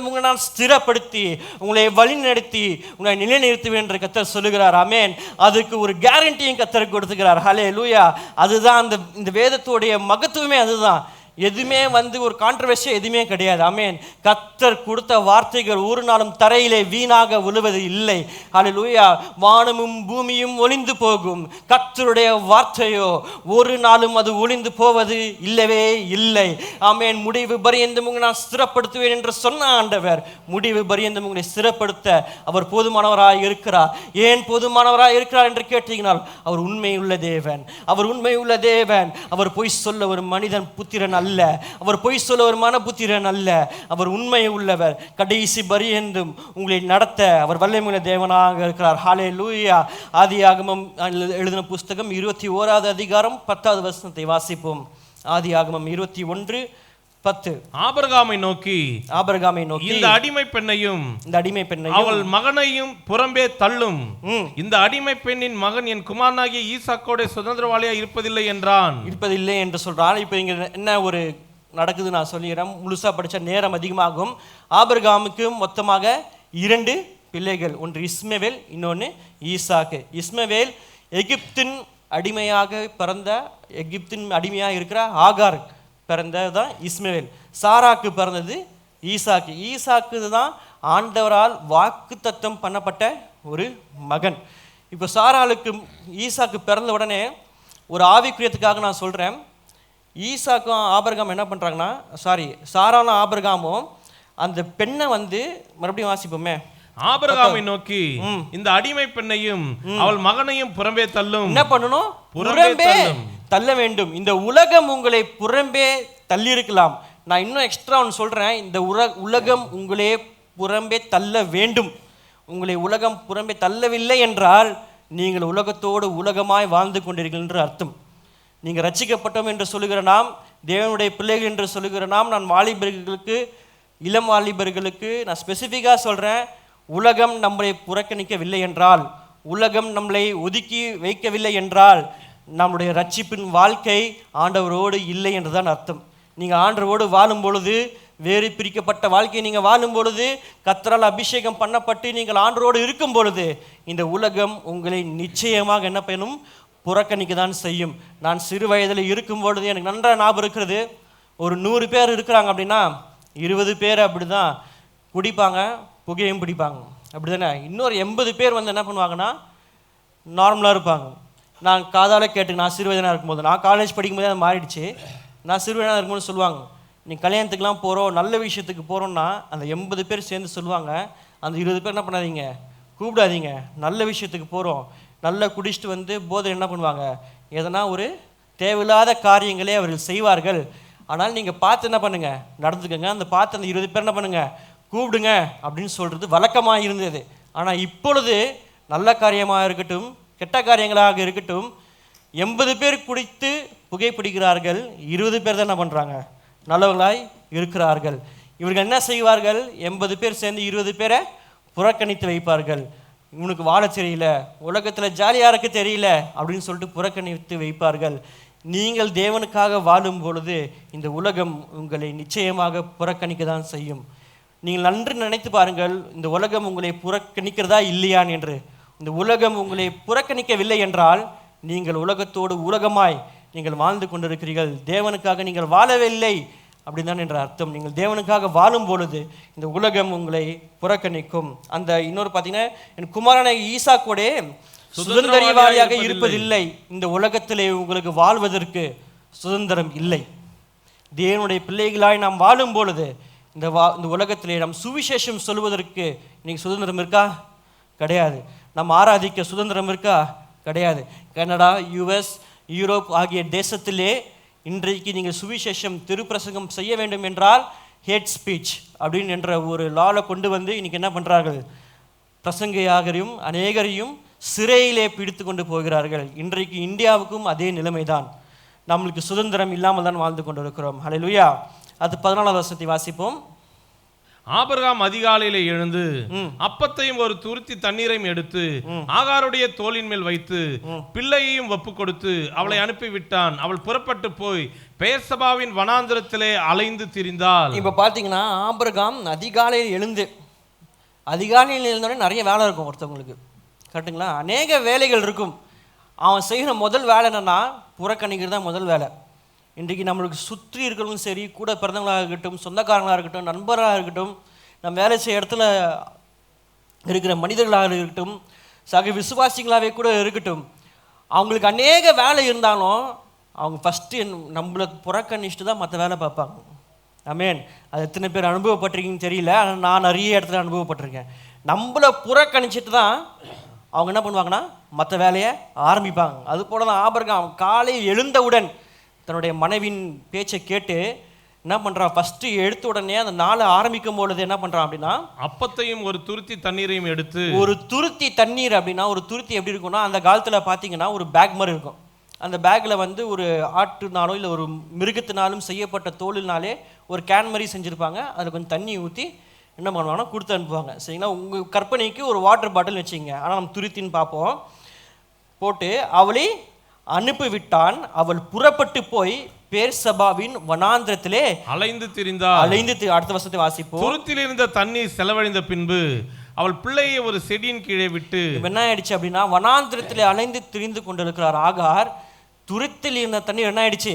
உங்களை நான் ஸ்திரப்படுத்தி உங்களை வழி நடத்தி உங்களை நிலைநிறுத்துவேன் என்று கர்த்தர் சொல்லுகிறார். ஆமென். அதுக்கு ஒரு கேரண்டியும் கர்த்தர் கொடுத்துக்கிறார். ஹல்லேலூயா. அதுதான் இந்த வேதத்துடைய மகத்துவமே. அதுதான். எதுவுமே வந்து ஒரு கான்ட்ரவர்சி எதுவுமே கிடையாது. ஆமென். கர்த்தர் கொடுத்த வார்த்தைகள் ஒரு நாளும் தரையிலே வீணாக விழுவது இல்லை. ஹல்லேலூயா. வானமும் பூமியும் ஒளிந்து போகும், கர்த்தருடைய வார்த்தையோ ஒரு நாளும் அது ஒளிந்து போவது இல்லவே இல்லை. ஆமென். முடிவு பரியந்தம் உங்களை நான் ஸ்திரப்படுத்துவேன் என்று சொன்ன ஆண்டவர் முடிவு பரியந்தம் உங்களை ஸ்திரப்படுத்த அவர் போதுமானவராய் இருக்கிறார். ஏன் போதுமானவராய் இருக்கிறார் என்று கேட்டீங்கனால் அவர் உண்மையுள்ள தேவன். அவர் உண்மையுள்ள தேவன். அவர் பொய் சொல்ல ஒரு மனிதன் புத்திரன் அல்ல. அவர் பொய் சொல்ல ஒரு மனபுத்திரன் அல்ல. அவர் உண்மை உள்ளவர். கடைசி பரியந்தம் உங்களை நடத்த அவர் வல்லமையுள்ள தேவனாக இருக்கிறார். ஹல்லேலூயா. ஆதியாகமம் எழுதின புஸ்தகம் 21வது அதிகாரம் 10வது வசனத்தை வாசிப்போம். ஆதியாகமம் 21:10. ஆபிரகாமை நோக்கி இந்த அடிமை பெண்ணையும் அவள் மகனையும் புறம்பே தள்ளும். இந்த அடிமை பெண்ணின் மகன் என் குமாரனாகிய ஈசாக்கோட சுதந்திரவாளியா இருப்பதில்லை என்று சொல்றான். இப்போ இங்க என்ன ஒரு நடக்குது நான் சொல்லிடுறேன். முழுசா படிச்ச நேரம் அதிகமாகும். ஆபிரகாமுக்கு மொத்தமாக 2 பிள்ளைகள், ஒன்று இஸ்மவேல், இன்னொன்று ஈசாக்கு. இஸ்மவேல் எகிப்தின் அடிமையாக பிறந்த, எகிப்தின் அடிமையாக இருக்கிற ஆகார் பிறந்ததான் இஸ்மவேல். சாராக்கு பிறந்தது ஈசாக்கு. ஈசாக்கு தான் ஆண்டவரால் வாக்குத்தத்தம் பண்ணப்பட்ட ஒரு மகன். இப்போ சாராளுக்கு ஈசாக்கு பிறந்த உடனே ஒரு ஆவிக்குரியத்துக்காக நான் சொல்கிறேன். ஈசாக்கும் ஆபிரகாம் என்ன பண்ணுறாங்கன்னா, சாராலும் ஆபிரகாமும் அந்த பெண்ணை வந்து மறுபடியும் வாசிப்போமே. ஆபிரகாமை நோக்கி இந்த அடிமை பெண்ணையும் அவள் மகனையும் புறம்பே தள்ளும். என்ன பண்ணணும்? புறம்பே தள்ள வேண்டும். இந்த உலகம் உங்களை புறம்பே தள்ளியிருக்கலாம். நான் இன்னும் எக்ஸ்ட்ரா ஒன்று சொல்கிறேன். இந்த உலகம் உங்களே புறம்பே தள்ள வேண்டும். உங்களை உலகம் புறம்பே தள்ளவில்லை என்றால் நீங்கள் உலகத்தோடு உலகமாய் வாழ்ந்து கொண்டீர்கள் என்று அர்த்தம். நீங்கள் ரட்சிக்கப்பட்டோம் என்று சொல்லுகிற நாம், தேவனுடைய பிள்ளைகள் என்று சொல்லுகிற நாம், நான் வாலிபர்களுக்கு, இளம் வாலிபர்களுக்கு நான் ஸ்பெசிஃபிக்காக சொல்கிறேன், உலகம் நம்மளை புறக்கணிக்கவில்லை என்றால், உலகம் நம்மளை ஒதுக்கி வைக்கவில்லை என்றால், நம்முடைய ரட்சிப்பின் வாழ்க்கை ஆண்டவரோடு இல்லை என்று தான் அர்த்தம். நீங்கள் ஆண்டவரோடு வாழும் பொழுது, வேறு பிரிக்கப்பட்ட வாழ்க்கையை நீங்கள் வாழும் பொழுது, கர்த்தரால் அபிஷேகம் பண்ணப்பட்டு நீங்கள் ஆண்டவரோடு இருக்கும் பொழுது, இந்த உலகம் உங்களை நிச்சயமாக என்ன பண்ணும்? புறக்கணிக்க தான் செய்யும். நான் சிறு வயதில் இருக்கும் பொழுது எனக்கு நன்றாக ஞாபகம் இருக்கிறது. ஒரு 100 பேர் இருக்கிறாங்க அப்படின்னா 20 பேர் அப்படி தான் குடிப்பாங்க, புகையும் பிடிப்பாங்க, அப்படி தானே. இன்னொரு 80 பேர் வந்து என்ன பண்ணுவாங்கன்னா நார்மலாக இருப்பாங்க. நான் காதால் கேட்டு, நான் சிறு வயதாக இருக்கும்போது, நான் காலேஜ் படிக்கும்போதே அது மாறிடுச்சு. நான் சிறு வயதாக இருக்கும்போது சொல்லுவாங்க, நீ கல்யாணத்துக்குலாம் போகிறோம், நல்ல விஷயத்துக்கு போகிறோன்னா அந்த 80 பேர் சேர்ந்து சொல்லுவாங்க, அந்த 20 பேர் என்ன பண்ணாதீங்க, கூப்பிடாதீங்க, நல்ல விஷயத்துக்கு போகிறோம். நல்லா குடிச்சிட்டு வந்து போதை என்ன பண்ணுவாங்க, எதனா ஒரு தேவையில்லாத காரியங்களே அவர்கள் செய்வார்கள். ஆனால் நீங்கள் பார்த்து என்ன பண்ணுங்கள், நடந்துக்கங்க. அந்த பார்த்து அந்த 20 பேர் என்ன பண்ணுங்கள், கூப்பிடுங்க அப்படின்னு சொல்கிறது வழக்கமாக இருந்தது. ஆனால் இப்பொழுது நல்ல காரியமாக இருக்கட்டும், கெட்ட காரியங்களாக இருக்கட்டும், 80 பேர் குடித்து புகைப்பிடிக்கிறார்கள், 20 பேர் தான் என்ன பண்ணுறாங்க, நல்லவர்களாய் இருக்கிறார்கள். இவர்கள் என்ன செய்வார்கள், 80 பேர் சேர்ந்து 20 பேரை புறக்கணித்து வைப்பார்கள். இவனுக்கு வாழ தெரியல, உலகத்தில் ஜாலியாக இருக்க தெரியல அப்படின்னு சொல்லிட்டு புறக்கணித்து வைப்பார்கள். நீங்கள் தேவனுக்காக வாழும் பொழுது இந்த உலகம் உங்களை நிச்சயமாக புறக்கணிக்க தான் செய்யும். நீங்கள் நன்று நினைத்து பாருங்கள், இந்த உலகம் உங்களை புறக்கணிக்கிறதா இல்லையான் என்று. இந்த உலகம் உங்களை புறக்கணிக்கவில்லை என்றால் நீங்கள் உலகத்தோடு உலகமாய் நீங்கள் வாழ்ந்து கொண்டிருக்கிறீர்கள். தேவனுக்காக நீங்கள் வாழவில்லை அப்படி தான் என்ற அர்த்தம். நீங்கள் தேவனுக்காக வாழும் பொழுது இந்த உலகம் உங்களை புறக்கணிக்கும். அந்த இன்னொரு பார்த்தீங்கன்னா, என் குமாரனை ஈசாக்கோடே சுதந்திரவாளியாக இருப்பதில்லை. இந்த உலகத்திலே உங்களுக்கு வாழ்வதற்கு சுதந்திரம் இல்லை. தேவனுடைய பிள்ளைகளாய் நாம் வாழும் பொழுது இந்த உலகத்திலே நாம் சுவிசேஷம் சொல்வதற்கு இன்னைக்கு சுதந்திரம் இருக்கா? கிடையாது. நாம் ஆராதிக்க சுதந்திரம் இருக்கா? கிடையாது. கனடா, யுஎஸ், யூரோப் ஆகிய தேசத்திலே இன்றைக்கு நீங்கள் சுவிசேஷம் திருப்பிரசங்கம் செய்ய வேண்டும் என்றால் ஹேட் ஸ்பீச் அப்படின்னு என்ற ஒரு லாவை கொண்டு வந்து இன்றைக்கி என்ன பண்ணுறார்கள், பிரசங்கையாகரையும் அநேகரையும் சிறையிலே பிடித்து கொண்டு போகிறார்கள். இன்றைக்கு இந்தியாவுக்கும் அதே நிலைமை தான். நம்மளுக்கு சுதந்திரம் இல்லாமல் தான் வாழ்ந்து கொண்டு இருக்கிறோம். ஹல்லேலூயா. அது 14வது வசனத்தை வாசிப்போம். ஆபிரகாம் அதிகாலையிலே எழுந்து அப்பத்தையும் ஒரு துருத்தி தண்ணீரையும் எடுத்து ஆகாருடைய தோளின் மேல் வைத்து பிள்ளையையும் ஒப்பு கொடுத்து அவளை அனுப்பிவிட்டான். அவள் புறப்பட்டு போய் பெயர்சபாவின் வனாந்திரத்திலே அலைந்து திரிந்தாள். இப்ப பாத்தீங்கன்னா, ஆபிரகாம் அதிகாலையில் எழுந்தோடனே நிறைய வேலை இருக்கும் ஒருத்தவங்களுக்கு, கரெக்டுங்களா? அநேக வேலைகள் இருக்கும். அவன் செய்கிற முதல் வேலை என்னன்னா புறக்கணிக்கிறது தான் முதல் வேலை. இன்றைக்கு நம்மளுக்கு சுற்றி இருக்கிறவங்களும் சரி, கூட பிறந்தவங்களாக இருக்கட்டும், சொந்தக்காரங்களாக இருக்கட்டும், நண்பராக இருக்கட்டும், நம்ம வேலை செய்ய இடத்துல இருக்கிற மனிதர்களாக இருக்கட்டும், சக விசுவாசிகளாகவே கூட இருக்கட்டும், அவங்களுக்கு அநேக வேலை இருந்தாலும் அவங்க ஃபஸ்ட்டு நம்மளை புறக்கணிச்சுட்டு தான் மற்ற வேலை பார்ப்பாங்க. ஆமென். அது எத்தனை பேர் அனுபவப்பட்டிருக்கீங்கன்னு தெரியல, ஆனால் நான் நிறைய இடத்துல அனுபவப்பட்டிருக்கேன். நம்மளை புறக்கணிச்சிட்டு தான் அவங்க என்ன பண்ணுவாங்கன்னா மற்ற வேலையை ஆரம்பிப்பாங்க. அது போல தான் ஆபிரகாம் காலையில் எழுந்தவுடன் தன்னுடைய மனைவின் பேச்சை கேட்டு என்ன பண்ணுறான், ஃபஸ்ட்டு எடுத்த உடனே அந்த நாளை ஆரம்பிக்கும் பொழுது என்ன பண்ணுறான் அப்படின்னா, அப்பத்தையும் ஒரு துருத்தி தண்ணீரையும் எடுத்து. ஒரு துருத்தி தண்ணீர் அப்படின்னா, ஒரு துருத்தி எப்படி இருக்கும்னா, அந்த காலத்தில் பார்த்தீங்கன்னா ஒரு பேக் மாதிரி இருக்கும். அந்த பேக்கில் வந்து ஒரு ஆட்டுனாலோ இல்லை ஒரு மிருகத்தினாலும் செய்யப்பட்ட தோலினாலே ஒரு கேன் மாதிரி செஞ்சுருப்பாங்க. அதில் கொஞ்சம் தண்ணி ஊற்றி என்ன பண்ணுவாங்கன்னா கொடுத்து அனுப்புவாங்க. சரிங்களா? உங்கள் கற்பனைக்கு ஒரு வாட்டர் பாட்டில் வச்சுங்க, ஆனால் நம்ம துருத்தின்னு பார்ப்போம். போட்டு அவளை அனுப்பிவிட்டான். அவள் புறப்பட்டு போய் பெயர்சபாவின் வனாந்திரத்திலே அலைந்து திரிந்தாள். அடுத்த வசனத்தை வாசிப்போம். துருத்தியில் இருந்த தண்ணீர் செலவழிந்த பின்பு அவள் பிள்ளையை ஒரு செடியின் கீழே விட்டு. என்ன ஆயிடுச்சு அப்படின்னா, வனாந்திரத்திலே அலைந்து திரிந்து கொண்டிருக்கிறார் ஆகார். துருத்தில் இருந்த தண்ணீர் என்ன ஆயிடுச்சு,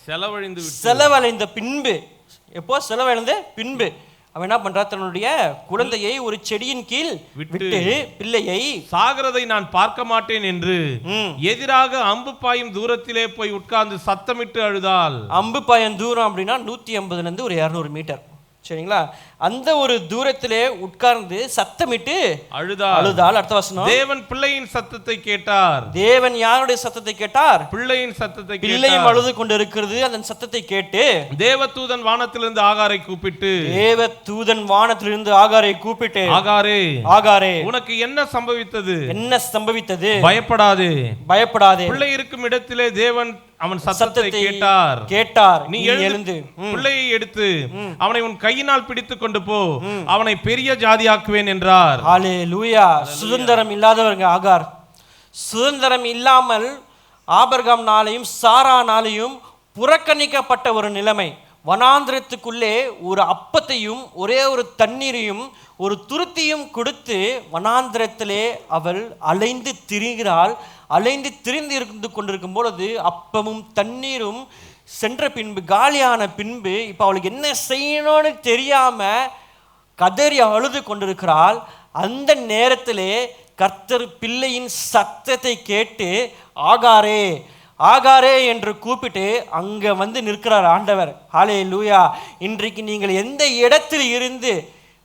செலவழிந்த பின்பு. எப்போ செலவழிந்த பின்பு அவன் என்ன பண்றா, தன்னுடைய குழந்தையை ஒரு செடியின் கீழ் விட்டு பிள்ளையை சாகிறதை நான் பார்க்க மாட்டேன் என்று எதிராக அம்பு பாயும் தூரத்திலே போய் உட்கார்ந்து சத்தமிட்டு அழுதாள். அம்பு பாயும் தூரம் அப்படின்னா 150லேருந்து ஒரு 200 மீட்டர். சரிங்களா? அந்த ஒரு தூரத்திலே உட்கார்ந்து சத்தமிட்டு அழுதாள். அடுத்த வசனம், தேவன் பிள்ளையின் சத்தத்தை கேட்டார். தேவன் யாருடைய சத்தத்தை கேட்டார்? பிள்ளையின் சத்தத்தை கேட்டார். பிள்ளையும் அழுது கொண்டிருக்கிறது. அந்த சத்தத்தை கேட்டு தேவதூதன் வானத்திலிருந்து ஆகாரை கூப்பிட்டு ஆகாரே, ஆகாரே, உனக்கு என்ன சம்பவித்தது? என்ன சம்பவித்தது? பயப்படாதே, பயப்படாதே. பிள்ளை இருக்கும் இடத்திலே தேவன் அவன் சத்தத்தை கேட்டார். நீ எழுந்து பிள்ளையை எடுத்து அவனை உன் கையினால் பிடித்துக் கொண்டு போ, அவனை பெரிய ஜாதியாக்குவேன் என்றார். ஹல்லேலூயா. சுதந்திரம் இல்லாதவங்க ஆகார். சுதந்திரம் இல்லாமல் ஆபிரகாம்னாலையும் சாரானாலையும் புறக்கணிக்கப்பட்ட ஒரு நிலைமை. வனாந்திரத்துக்குள்ளே ஒரு அப்பத்தையும் ஒரே ஒரு தண்ணீரையும் ஒரு துருத்தியும் கொடுத்து வனாந்திரத்திலே அவள் அலைந்து திரிகிறாள். அலைந்து திரிந்து இருந்து கொண்டிருக்கும் பொழுது அப்பமும் தண்ணீரும் சென்ற பின்பு, காலியான பின்பு, இப்போ அவளுக்கு என்ன செய்யணும்னு தெரியாம கதறி அழுது கொண்டிருக்கிறாள். அந்த நேரத்திலே கர்த்தர் பிள்ளையின் சத்தத்தை கேட்டு ஆகாரே, ஆகாரே என்று கூப்பிட்டு அங்க வந்து நிற்கிறார் ஆண்டவர். ஹல்லேலூயா. இன்றைக்கு நீங்கள் எந்த இடத்தில் இருந்து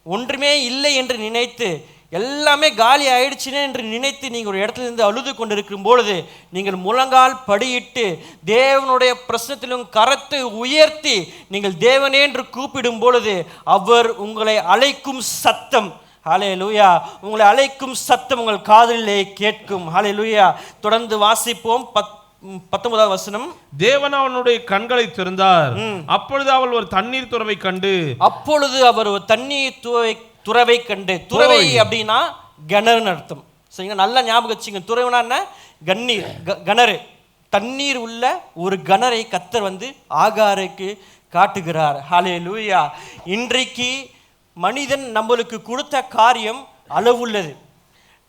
ஒன்றுமே இல்லை என்று நினைத்து, எல்லாமே காலி ஆயிடுச்சுன்னு என்று நினைத்து நீங்கள் ஒரு இடத்துல இருந்து அழுது கொண்டிருக்கும் பொழுது, நீங்கள் முழங்கால் படியிட்டு தேவனுடைய பிரசனத்திலும் கரத்தை உயர்த்தி நீங்கள் தேவனே என்று கூப்பிடும் பொழுது அவர் உங்களை அழைக்கும் சத்தம், ஹல்லேலூயா, உங்களை அழைக்கும் சத்தம் உங்கள் காதிலே கேட்கும். ஹல்லேலூயா. தொடர்ந்து வாசிப்போம். 19வது வசனம். தேவன் அவனுடைய கண்களை திறந்தார். அப்பொழுது அவள் ஒரு தண்ணீர் துறவை கண்டு, துறவை கண்டு. துறவை அப்படின்னா கிணறுன்னு அர்த்தம். சரிங்களா? நல்லா ஞாபகம் வச்சுங்க. துறவுனா என்ன? கிணறு, தண்ணீர் உள்ள ஒரு கிணறை கர்த்தர் வந்து ஆகாருக்கு காட்டுகிறார். ஹல்லேலூயா. இன்றைக்கு மனிதன் நம்மளுக்கு கொடுத்த காரியம் அளவுள்ளது.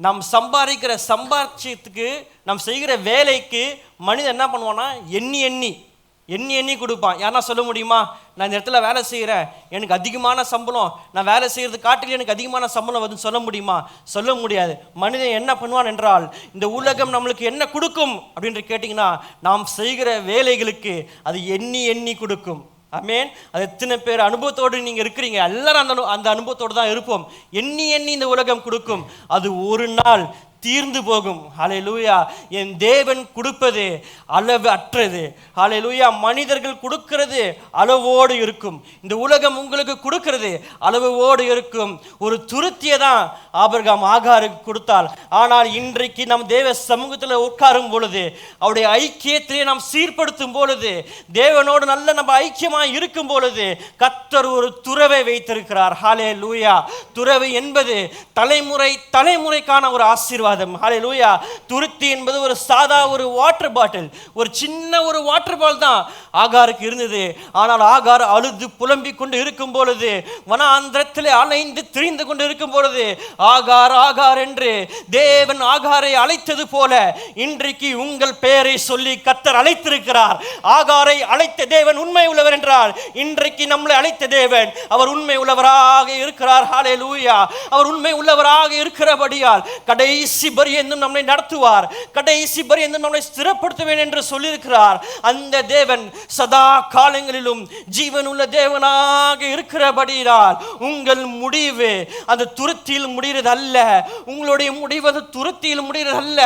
நாம் சம்பாதிக்கிற சம்பாத்தியத்துக்கு, நாம் செய்கிற வேலைக்கு மனிதன் என்ன பண்ணுவான்னா எண்ணி எண்ணி எண்ணி எண்ணி கொடுப்பான். யாரா சொல்ல முடியுமா? நான் இந்த இடத்துல வேலை செய்கிறேன், எனக்கு அதிகமான சம்பளம், நான் வேலை செய்கிறது காட்டில் எனக்கு அதிகமான சம்பளம் வருதுன்னு சொல்ல முடியுமா? சொல்ல முடியாது. மனிதன் என்ன பண்ணுவான் என்றால், இந்த உலகம் நம்மளுக்கு என்ன கொடுக்கும் அப்படின்னு கேட்டிங்கன்னா, நாம் செய்கிற வேலைகளுக்கு அது எண்ணி எண்ணி கொடுக்கும். ஆமென். அது எத்தனை பேர் அனுபவத்தோடு நீங்கள் இருக்கிறீங்க? எல்லாரும் அந்த அனுபவத்தோடு தான் இருப்போம். எண்ணி எண்ணி இந்த உலகம் கொடுக்கும். அது ஒரு நாள் தீர்ந்து போகும். ஹல்லேலூயா. என் தேவன் கொடுப்பது அளவு அற்றது. ஹல்லேலூயா. மனிதர்கள் கொடுக்கிறது அளவோடு இருக்கும். இந்த உலகம் உங்களுக்கு கொடுக்கிறது அளவோடு இருக்கும். ஒரு துருத்தியை தான் ஆபிரகாம் ஆகாருக்கு கொடுத்தாள். ஆனால் இன்றைக்கு நம் தேவ சமூகத்தில் உட்காரும் பொழுது, அவருடைய ஐக்கியத்திலே நாம் சீர்படுத்தும் பொழுது, தேவனோடு நல்ல நம்ம ஐக்கியமாக இருக்கும் பொழுது கர்த்தர் ஒரு துறவை வைத்திருக்கிறார். ஹல்லேலூயா. துறவு என்பது தலைமுறைக்கான ஒரு ஆசீர்வாதம். ஹல்லேலூயா. துருத்தி என்பது ஒரு சாதா ஒரு வாட்டர் பாட்டில், ஒரு சின்ன ஒரு வாட்டர் பாட்டில் தான் ஆகாருக்கு இருந்தது. ஆனால் ஆகார் அழுது புலம்பிக் கொண்டு இருக்கும் பொழுது, வனாந்திரத்திலே அலைந்து திரிந்து கொண்டு இருக்கும் பொழுது, ஆகார் ஆகார் என்று தேவன் ஆகாரை அழைத்தது போல இன்றைக்கு உங்கள் பெயரை சொல்லி கர்த்தர் அழைத்திருக்கிறார். ஆகாரை அழைத்த தேவன் உண்மை உள்ளவர் என்றால், இன்றைக்கு நம்மளை அழைத்த தேவன் அவர் உண்மை உள்ளவராக இருக்கிறார். ஹல்லேலூயா. அவர் உண்மை உள்ளவராக இருக்கிறபடியால் கடைசி பரியந்தம் நம்மை நடத்துவார், கடைசி பரியந்தம் நம்மை ஸ்திரப்படுத்துவேன் என்று சொல்லியிருக்கிறார். அந்த தேவன் சதா காலங்களிலும் ஜீவனுள்ள தேவனாக இருக்கிறபடியால் உங்கள் முடிவு அந்த துருத்தியில் முடிகிறது அல்ல. உங்களுடைய முடிவு அந்த துருத்தியில் முடிகிறது அல்ல.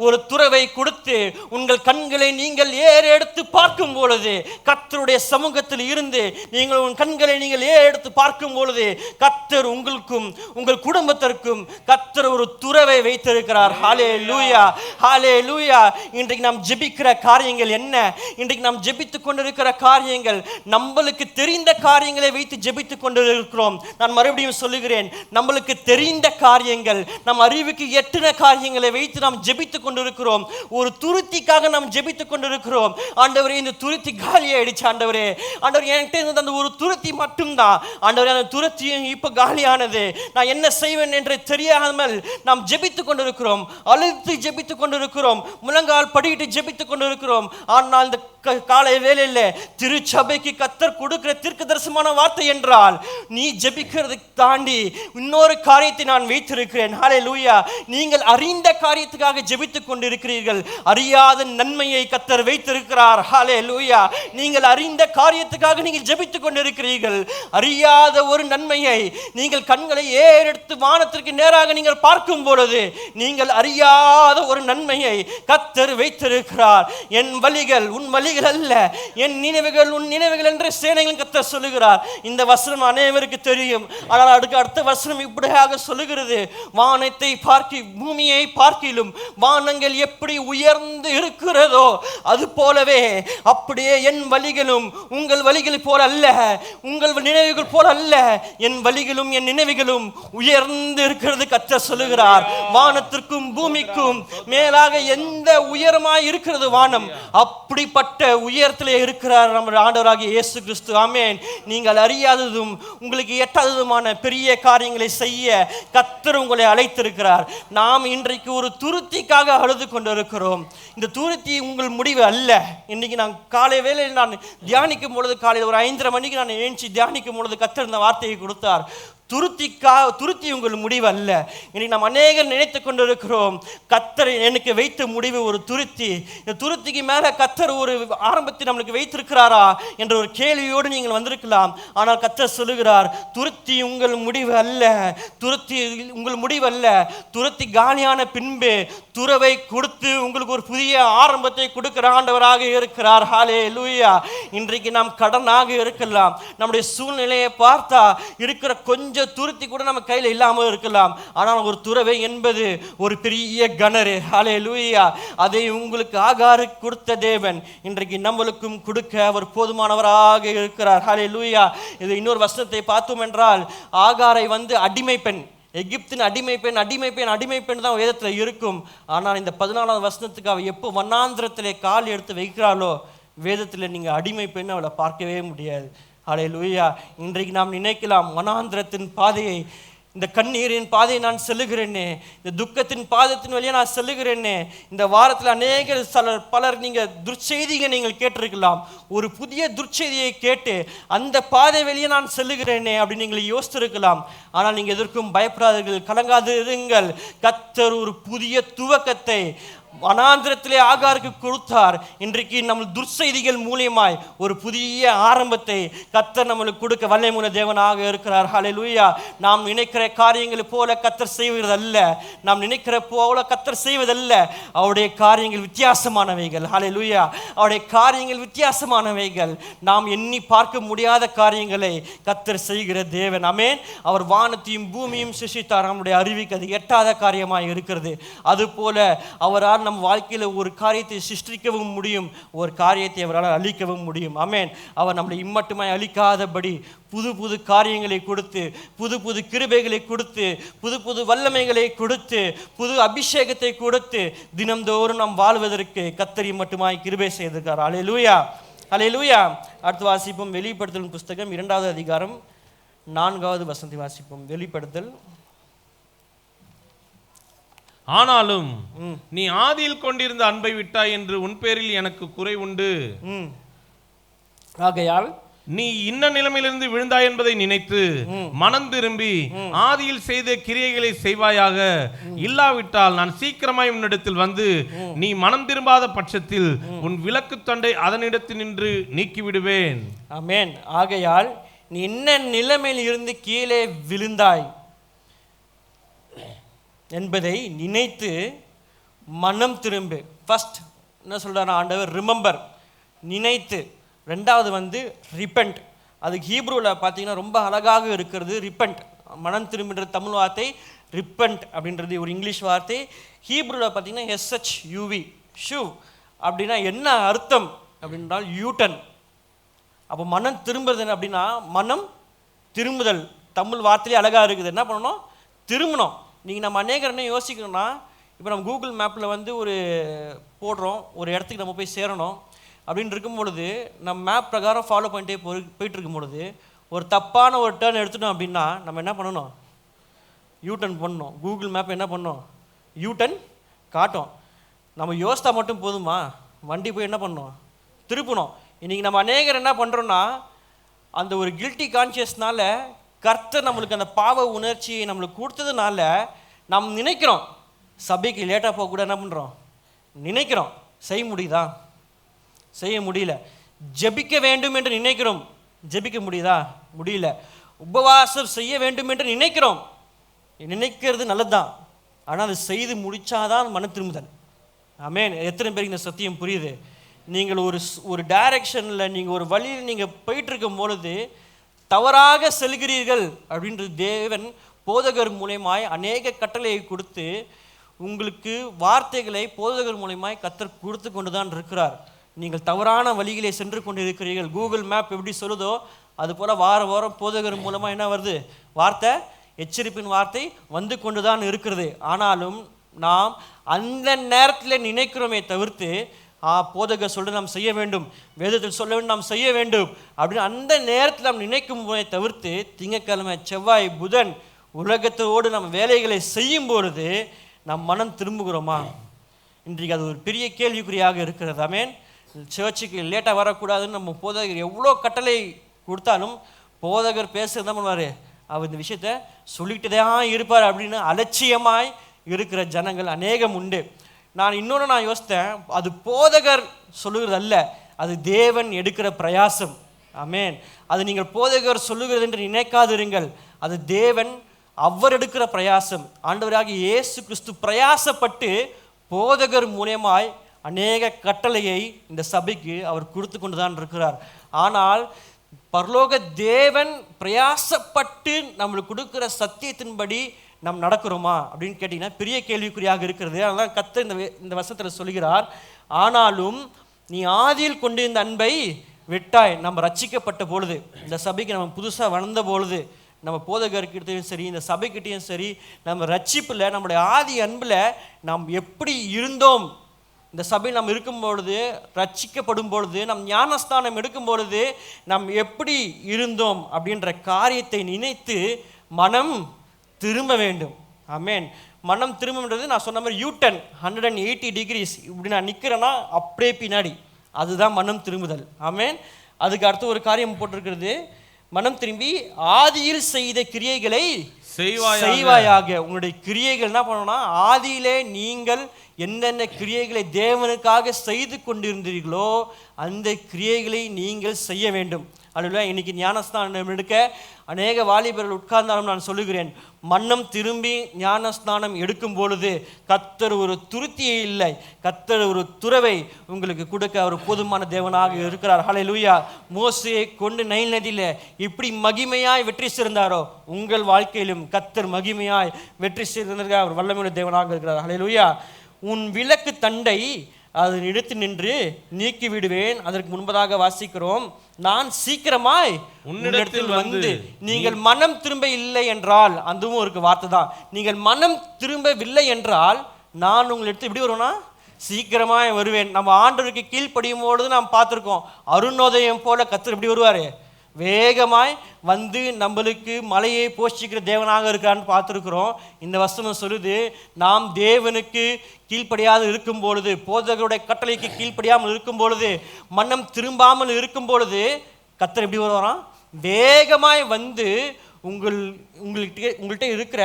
ஒரு துறவை கொடுத்து உங்கள் கண்களை நீங்கள் ஏறெடுத்து பார்க்கும் பொழுது, கர்த்தருடைய சமூகத்தில் இருந்து நீங்கள் உங்கள் கண்களை நீங்கள் ஏறெடுத்து பார்க்கும் பொழுது, கர்த்தர் உங்களுக்கும் உங்கள் குடும்பத்திற்கும் கர்த்தர் ஒரு துறவை வைத்திருக்கிறார். ஹல்லேலூயா. ஹல்லேலூயா. இன்றைக்கு நாம் ஜெபிக்கிற காரியங்கள் என்ன? இன்றைக்கு நாம் ஜெபித்துக் கொண்டிருக்கிற காரியங்கள் நம்மளுக்கு தெரிந்த காரியங்களை வைத்து ஜெபித்துக் கொண்டிருக்கிறோம். நான் மறுபடியும் சொல்லுகிறேன், நம்மளுக்கு தெரிந்த காரியங்கள், நம் அறிவுக்கு எட்டின காரியங்களை வைத்து நாம் ஜெபித்துக் கொண்டிருக்கிறோம். ஒரு துருத்திக்காக நாம் ஜெபித்துக் கொண்டிருக்கிறோம். ஆண்டவரே, இந்த துருத்தி காலி ஆயிடுச்சு. ஆண்டவரே, ஆண்டவர் என்கிட்ட இருந்த அந்த ஒரு துருத்தி மட்டும்தான் ஆண்டவரே, அந்த துருத்தியும் இப்ப காலியானது, நான் என்ன செய்வேன் என்று தெரியாமல் நாம் ஜெபித்துக் கொண்டிருக்கிறோம். கொண்டிருக்கிறோம், அழுத்து ஜெபித்து கொண்டிருக்கிறோம், முழங்கால் படியிட்டு ஜெபித்து கொண்டிருக்கிறோம். ஆனால் இந்த காலை வேளையில திருச்சபைக்கு கர்த்தர் கொடுக்கிற தீர்க்க தரிசனமான வார்த்தை என்றால், நீ ஜெபிக்கிறதை தாண்டி இன்னொரு காரியத்தை நான் வைத்திருக்கிறேன். ஹல்லேலூயா. நீங்கள் அறிந்த காரியத்துக்காக ஜெபித்துக் கொண்டிருக்கிறீர்கள், அறியாத நன்மையை கர்த்தர் வைத்திருக்கிறார். ஹல்லேலூயா. நீங்கள் அறிந்த காரியத்துக்காக நீங்கள் ஜெபித்துக் கொண்டிருக்கிறீர்கள், அறியாத ஒரு நன்மையை நீங்கள் கண்களை ஏறெடுத்து வானத்திற்கு நேராக நீங்கள் பார்க்கும் பொழுது நீங்கள் அறியாத ஒரு நன்மையை கர்த்தர் வைத்திருக்கிறார். என் வழிகள் உன் வழிகள் அல்ல, என் நினைவுகள் உன் நினைவுகள் என்று சேனைகளின் கர்த்தர் சொல்லுகிறார். இந்த வசனம் அனைவருக்கு தெரியும். ஆனால் அடுத்த வசனம் இப்படியாக சொல்லுகிறது, வானத்தை பார்க்கி பூமியை பார்க்கிலும் வானங்கள் எப்படி உயர்ந்து இருக்கிறதோ அது போலவே அப்படியே என் வழிகளும் உங்கள் வழிகள் போல அல்ல, உங்கள் நினைவுகள் போல அல்ல, என் வழிகளும் என் நினைவுகளும் உயர்ந்து இருக்கிறது கர்த்தர் சொல்லுகிறார். வானத்திற்கும் பூமிக்கும் மேலாக எந்த உயரமாய் இருக்கிறது வானம், அப்படிப்பட்ட உயரத்திலே இருக்கிறார் நம்ம ஆண்டவராகிய இயேசு கிறிஸ்து. ஆமென். நீங்கள் அறியாததும் உங்களுக்கு எட்டாததுமான பெரிய காரியங்களை செய்ய கர்த்தர் உங்களை அழைத்திருக்கிறார். நாம் இன்றைக்கு ஒரு துருத்திக்காக அழுது கொண்டிருக்கிறோம். இந்த துருத்தி உங்கள் முடிவு அல்ல. இன்னைக்கு நான் காலை வேளையில் நான் தியானிக்கும் பொழுது, காலையில் ஒரு 5:30 மணிக்கு நான் எழுந்து தியானிக்கும் பொழுது கர்த்தர் இந்த வார்த்தையை கொடுத்தார். துருத்தி உங்கள் முடிவு அல்ல. இன்னைக்கு நாம் அநேகர் நினைத்து கொண்டிருக்கிறோம், கர்த்தர் எனக்கு வைத்த முடிவு ஒரு துருத்தி, இந்த துருத்திக்கு மேல கர்த்தர் ஒரு ஆரம்பத்தை நம்மளுக்கு வைத்திருக்கிறாரா என்ற ஒரு கேள்வியோடு நீங்கள் வந்திருக்கலாம். ஆனால் கர்த்தர் சொல்லுகிறார், துருத்தி உங்கள் முடிவு அல்ல, துருத்தி உங்கள் முடிவு அல்ல. துருத்தி காலியான பின்பு துறவை கொடுத்து உங்களுக்கு ஒரு புதிய ஆரம்பத்தை கொடுக்கிற ஆண்டவராக இருக்கிறார். ஹல்லேலூயா. இன்றைக்கு நாம் கடனாக இருக்கலாம், நம்முடைய சூழ்நிலையை பார்த்தா இருக்கிற கொஞ்சம் துருத்தி கூட நம்ம கையில் இல்லாமல் இருக்கலாம். ஆனால் ஒரு துறவை என்பது ஒரு பெரிய கணரு. ஹல்லேலூயா. அதை உங்களுக்கு ஆகாரு கொடுத்த தேவன் இன்றைக்கு நம்மளுக்கும் கொடுக்க அவர் போதுமானவராக இருக்கிறார். ஹல்லேலூயா. இது இன்னொரு வசனத்தை பார்த்தோம் என்றால், ஆகாரை அடிமை பெண், எகிப்தின் அடிமை பெண் தான் வேதத்தில் இருக்கும். ஆனால் இந்த 14வது வசனத்துக்கு அவள் எப்போ வண்ணாந்திரத்திலே கால் எடுத்து வைக்கிறாளோ, வேதத்தில் நீங்கள் அடிமை பெண் அவளை பார்க்கவே முடியாது. ஹல்லேலூயா. இன்றைக்கு நாம் நினைக்கலாம், வனாந்திரத்தின் பாதையை, இந்த கண்ணீரின் பாதையை நான் செல்லுகிறேனே, இந்த துக்கத்தின் பாதத்தின் வழியாக நான் செல்லுகிறேனே. இந்த வாரத்தில் பலர் நீங்கள் துர்ச்செய்தியை நீங்கள் கேட்டிருக்கலாம். ஒரு புதிய துர்ச்செய்தியை கேட்டு அந்த பாதை வழியே நான் செல்லுகிறேனே அப்படின்னு நீங்கள் யோசித்திருக்கலாம். ஆனால் நீங்கள் எதற்கும் பயப்படாதீர்கள், கலங்காதிருங்கள். கர்த்தர் ஒரு புதிய துவக்கத்தை வனாந்திரத்திலே ஆகாருக்கு கொடுத்தார். இன்றைக்கு நம்ம துர்ச்செய்திகள் மூலியமாய் ஒரு புதிய ஆரம்பத்தை கர்த்தர் நம்மளுக்கு கொடுக்க வல்லமையுள்ள தேவனாக இருக்கிறார். ஹல்லேலூயா. நாம் நினைக்கிற காரியங்களை போல கர்த்தர் செய்வதல்ல, நாம் நினைக்கிற போல கர்த்தர் செய்வதல்ல. அவருடைய காரியங்கள் வித்தியாசமானவைகள். ஹல்லேலூயா. அவருடைய காரியங்கள் வித்தியாசமானவைகள். நாம் எண்ணி பார்க்க முடியாத காரியங்களை கர்த்தர் செய்கிற தேவன். ஆமென். அவர் வானத்தையும் பூமியும் சிருஷ்டித்தார். நம்முடைய அறிவுக்கு அது எட்டாத காரியமாக இருக்கிறது. அதுபோல அவரால் நம் வாழ்க்கையில் ஒரு காரியத்தை சிருஷ்டிக்கவும் முடியும், ஒரு காரியத்தை அவரால் அழிக்கவும் முடியும். ஆமென். அவர் நம்மளை இம்மட்டுமாய் அழிக்காதபடி புது புது காரியங்களை கொடுத்து, புது புது கிருபைகளை கொடுத்து, புது புது வல்லமைகளை கொடுத்து, புது அபிஷேகத்தை கொடுத்து தினம்தோறும் நாம் வாழ்வதற்கு கர்த்தர் மட்டுமாய் கிருபை செய்திருக்கிறார். ஹல்லேலூயா. ஹல்லேலூயா. அடுத்து வாசிப்போம் வெளிப்படுத்தல் புஸ்தகம் 2வது அதிகாரம் 4வது வசனத்தை வாசிப்போம். வெளிப்படுத்தல். ஆனாலும் நீ ஆதியில் கொண்டிருந்த அன்பை விட்டாய் என்று உன் பேரில் எனக்கு குறை உண்டு. ஆகையால் நீ இன்ன நிலைமையிலிருந்து விழுந்தாய் என்பதை நினைத்து மனம் திரும்பி ஆதியில் செய்த கிரியைகளை செய்வாயாக. இல்லாவிட்டால் நான் சீக்கிரமாய் உன்னிடத்தில் வந்து நீ மனம் திரும்பாத பட்சத்தில் உன் விளக்கு தண்டை அதனிடத்தில் நின்று நீக்கிவிடுவேன். ஆமென். ஆகையால் நீ இன்ன நிலைமையில் இருந்து கீழே விழுந்தாய் என்பதை நினைத்து மனம் திரும்பு. ஃபர்ஸ்ட் என்ன சொல்றாரு ஆண்டவர்? ரிமெம்பர், நினைத்து. ரெண்டாவது ரிப்பெண்ட். அது ஹீப்ரூவில் பார்த்தீங்கன்னா ரொம்ப அழகாக இருக்கிறது. ரிப்பெண்ட், மனம் திரும்புன்ற தமிழ் வார்த்தை, ரிப்பெண்ட் அப்படின்றது ஒரு இங்கிலீஷ் வார்த்தை. ஹீப்ரூவில் பார்த்தீங்கன்னா SHUV, ஷூ அப்படின்னா என்ன அர்த்தம் அப்படின்றால் யூட்டன். அப்போ மனம் திரும்புறது அப்படின்னா மனம் திரும்புதல். தமிழ் வார்த்தையிலே அழகாக இருக்குது. என்ன பண்ணணும்? திரும்பணும். நீங்கள் நம்ம அநேகர் என்ன யோசிக்கணும்னா, இப்போ நம்ம கூகுள் மேப்பில் ஒரு போடுறோம், ஒரு இடத்துக்கு நம்ம போய் சேரணும் அப்படின்னு இருக்கும் பொழுது, நம்ம மேப் பிரகாரம் ஃபாலோ பண்ணிட்டே போயிட்டு இருக்கும் பொழுது ஒரு தப்பான ஒரு டேர்ன் எடுத்துட்டோம் அப்படின்னா நம்ம என்ன பண்ணணும்? யூ டர்ன் பண்ணணும். கூகுள் மேப் என்ன பண்ணணும்? யூட்டன் காட்டும். நம்ம யோசித்தா மட்டும் போதுமா? வண்டி போய் என்ன பண்ணணும்? திருப்பணும். இன்றைக்கி நம்ம அநேகர் என்ன பண்ணுறோன்னா, அந்த ஒரு கில்ட்டி கான்ஷியஸ்னால கர்த்தர் நம்மளுக்கு அந்த பாவ உணர்ச்சியை நம்மளுக்கு கொடுத்ததுனால நாம் நினைக்கிறோம் சபைக்கு லேட்டாக போக கூட என்ன பண்ணுறோம்? நினைக்கிறோம். செய்ய முடியுதா? செய்ய முடியல. ஜெபிக்க வேண்டும் என்று நினைக்கிறோம், ஜெபிக்க முடியுதா? முடியல. உபவாசம் செய்ய வேண்டும் என்று நினைக்கிறோம், நினைக்கிறது நல்லதுதான், ஆனால் அது செய்து முடித்தாதான் மன திரும்புதல். ஆமென். எத்தனை பேருக்கு இந்த சத்தியம் புரியுது? நீங்கள் ஒரு டைரக்ஷனில், நீங்கள் ஒரு வழியில் நீங்கள் போயிட்டுருக்கும் பொழுது தவறாக செல்கிறீர்கள் அப்படின்றது தேவன் போதகர் மூலமாய் அநேக கட்டளையை கொடுத்து உங்களுக்கு வார்த்தைகளை போதகர் மூலமாய் கர்த்தர் கொடுத்து கொண்டு தான் இருக்கிறார். நீங்கள் தவறான வழிகளை சென்று கொண்டு இருக்கிறீர்கள். கூகுள் மேப் எப்படி சொல்லுதோ அதுபோல் வாரம் போதகர் மூலமாக என்ன வருது? வார்த்தை, எச்சரிப்பின் வார்த்தை வந்து கொண்டு தான் இருக்கிறது. ஆனாலும் நாம் அந்த நேரத்தில் நினைக்கிறோமே தவிர்த்து போதகர் சொல்ல நாம் செய்ய வேண்டும், வேதத்தில் சொல்ல வேண்டும் நாம் செய்ய வேண்டும் அப்படின்னு அந்த நேரத்தில் நாம் நினைக்கும் போதே தவிர்த்து திங்கட்கிழமை, செவ்வாய், புதன் உலகத்தோடு நம்ம வேலைகளை செய்யும் பொழுது நம் மனம் திரும்புகிறோமா? இன்றைக்கு அது ஒரு பெரிய கேள்விக்குறியாக இருக்கிறது. ஆமென். சர்ச்சுக்கு லேட்டாக வரக்கூடாதுன்னு நம்ம போதகர் எவ்வளோ கட்டளை கொடுத்தாலும் போதகர் பேசுறது தான் பண்ணுவார், அவர் இந்த விஷயத்த சொல்லிட்டு தான் இருப்பார் அப்படின்னு அலட்சியமாய் இருக்கிற ஜனங்கள் அநேகம் உண்டு. நான் யோசித்தேன், அது போதகர் சொல்லுகிறது அல்ல, அது தேவன் எடுக்கிற பிரயாசம். ஆமென். அது நீங்கள் போதகர் சொல்லுகிறது என்று நினைக்காதிருங்கள், அது தேவன் அவர் எடுக்கிற பிரயாசம். ஆண்டவராகிய இயேசு கிறிஸ்து பிரயாசப்பட்டு போதகர் மூலமாய் அநேக கட்டளையை இந்த சபைக்கு அவர் கொடுத்து கொண்டு தான் இருக்கிறார். ஆனால் பரலோக தேவன் பிரயாசப்பட்டு நம்மளுக்கு கொடுக்குற சத்தியத்தின்படி நாம் நடக்கிறோமா அப்படின்னு கேட்டிங்கன்னா பெரிய கேள்விக்குறியாக இருக்கிறது. அதனால் கர்த்தர் இந்த வசனத்தில் சொல்கிறார், ஆனாலும் நீ ஆதியில் கொண்டு இந்த அன்பை விட்டாய். நம்ம ரட்சிக்கப்பட்ட பொழுது, இந்த சபைக்கு நம்ம புதுசாக வளர்ந்த பொழுது, நம்ம போதகர்கிட்டையும் சரி இந்த சபைக்கிட்டையும் சரி நம்ம ரட்சிப்பில் நம்முடைய ஆதி அன்பில் நாம் எப்படி இருந்தோம், இந்த சபையில் நாம் இருக்கும் பொழுது, ரட்சிக்கப்படும் பொழுது, நம் ஞானஸ்தானம் எடுக்கும் பொழுது நாம் எப்படி இருந்தோம் அப்படின்ற காரியத்தை நினைத்து மனம் திரும்ப வேண்டும். ஆமென். மனம் திரும்புன்றது நான் சொன்ன மாதிரி யூட்டன் 180 டிகிரிஸ் இப்படி நான் நிற்கிறேன்னா அப்படியே பின்னாடி, அதுதான் மனம் திரும்புதல். ஆமென். அதுக்கு அடுத்து ஒரு காரியம் போட்டிருக்கிறது, மனம் திரும்பி ஆதியில் செய்த கிரியைகளை செய்வாயாக. உங்களுடைய கிரியைகள் என்ன பண்ணணும்னா, ஆதியிலே நீங்கள் என்னென்ன கிரியைகளை தேவனுக்காக செய்து கொண்டிருந்தீர்களோ அந்த கிரியைகளை நீங்கள் செய்ய வேண்டும். அல்ல இன்னைக்கு ஞானஸ்தானம் எடுக்க அநேக வாலிபர்கள் உட்கார்ந்தாலும் நான் சொல்லுகிறேன், மன்னம் திரும்பி ஞானஸ்தானம் எடுக்கும் பொழுது கர்த்தர் ஒரு துருத்தியை இல்லை, கர்த்தர் ஒரு துறவை உங்களுக்கு கொடுக்க அவர் போதுமான தேவனாக இருக்கிறார். ஹல்லேலூயா. மோசேயை கொண்டு நைல் நதியில் இப்படி மகிமையாய் வெற்றி சேர்ந்தாரோ உங்கள் வாழ்க்கையிலும் கர்த்தர் மகிமையாய் வெற்றி சேர்ந்திருக்க அவர் வல்லமையுள்ள தேவனாக இருக்கிறார். ஹல்லேலூயா. உன் விளக்கு தண்டை அதன் எடுத்து நின்று நீக்கி விடுவேன். அதற்கு முன்பதாக வாசிக்கிறோம், நான் சீக்கிரமாய் உன்னிடத்தில் வந்து நீங்கள் மனம் திரும்ப இல்லை என்றால், அதுவும் ஒரு வார்த்தை தான், நீங்கள் மனம் திரும்பவில்லை என்றால் நான் உங்களிடத்தில் எப்படி வருவேன்னா சீக்கிரமாய் வருவேன். நம்ம ஆண்டவருக்கு கீழ்ப்படியும் பொழுது நாம் பார்த்துருக்கோம், அருணோதயம் போல கர்த்தர் எப்படி வருவார், வேகமாய் வந்து நம்மளுக்கு மலையை போஷிக்கிற தேவனாக இருக்கான்னு பார்த்துருக்குறோம். இந்த வசனம் சொல்லுது, நாம் தேவனுக்கு கீழ்ப்படியாது இருக்கும் பொழுது, போதகருடைய கட்டளைக்கு கீழ்ப்படியாமல் இருக்கும் பொழுது, மனம் திரும்பாமல் இருக்கும் பொழுது கர்த்தர் எப்படி வருவாராம், வேகமாய் வந்து உங்கள்கிட்ட இருக்கிற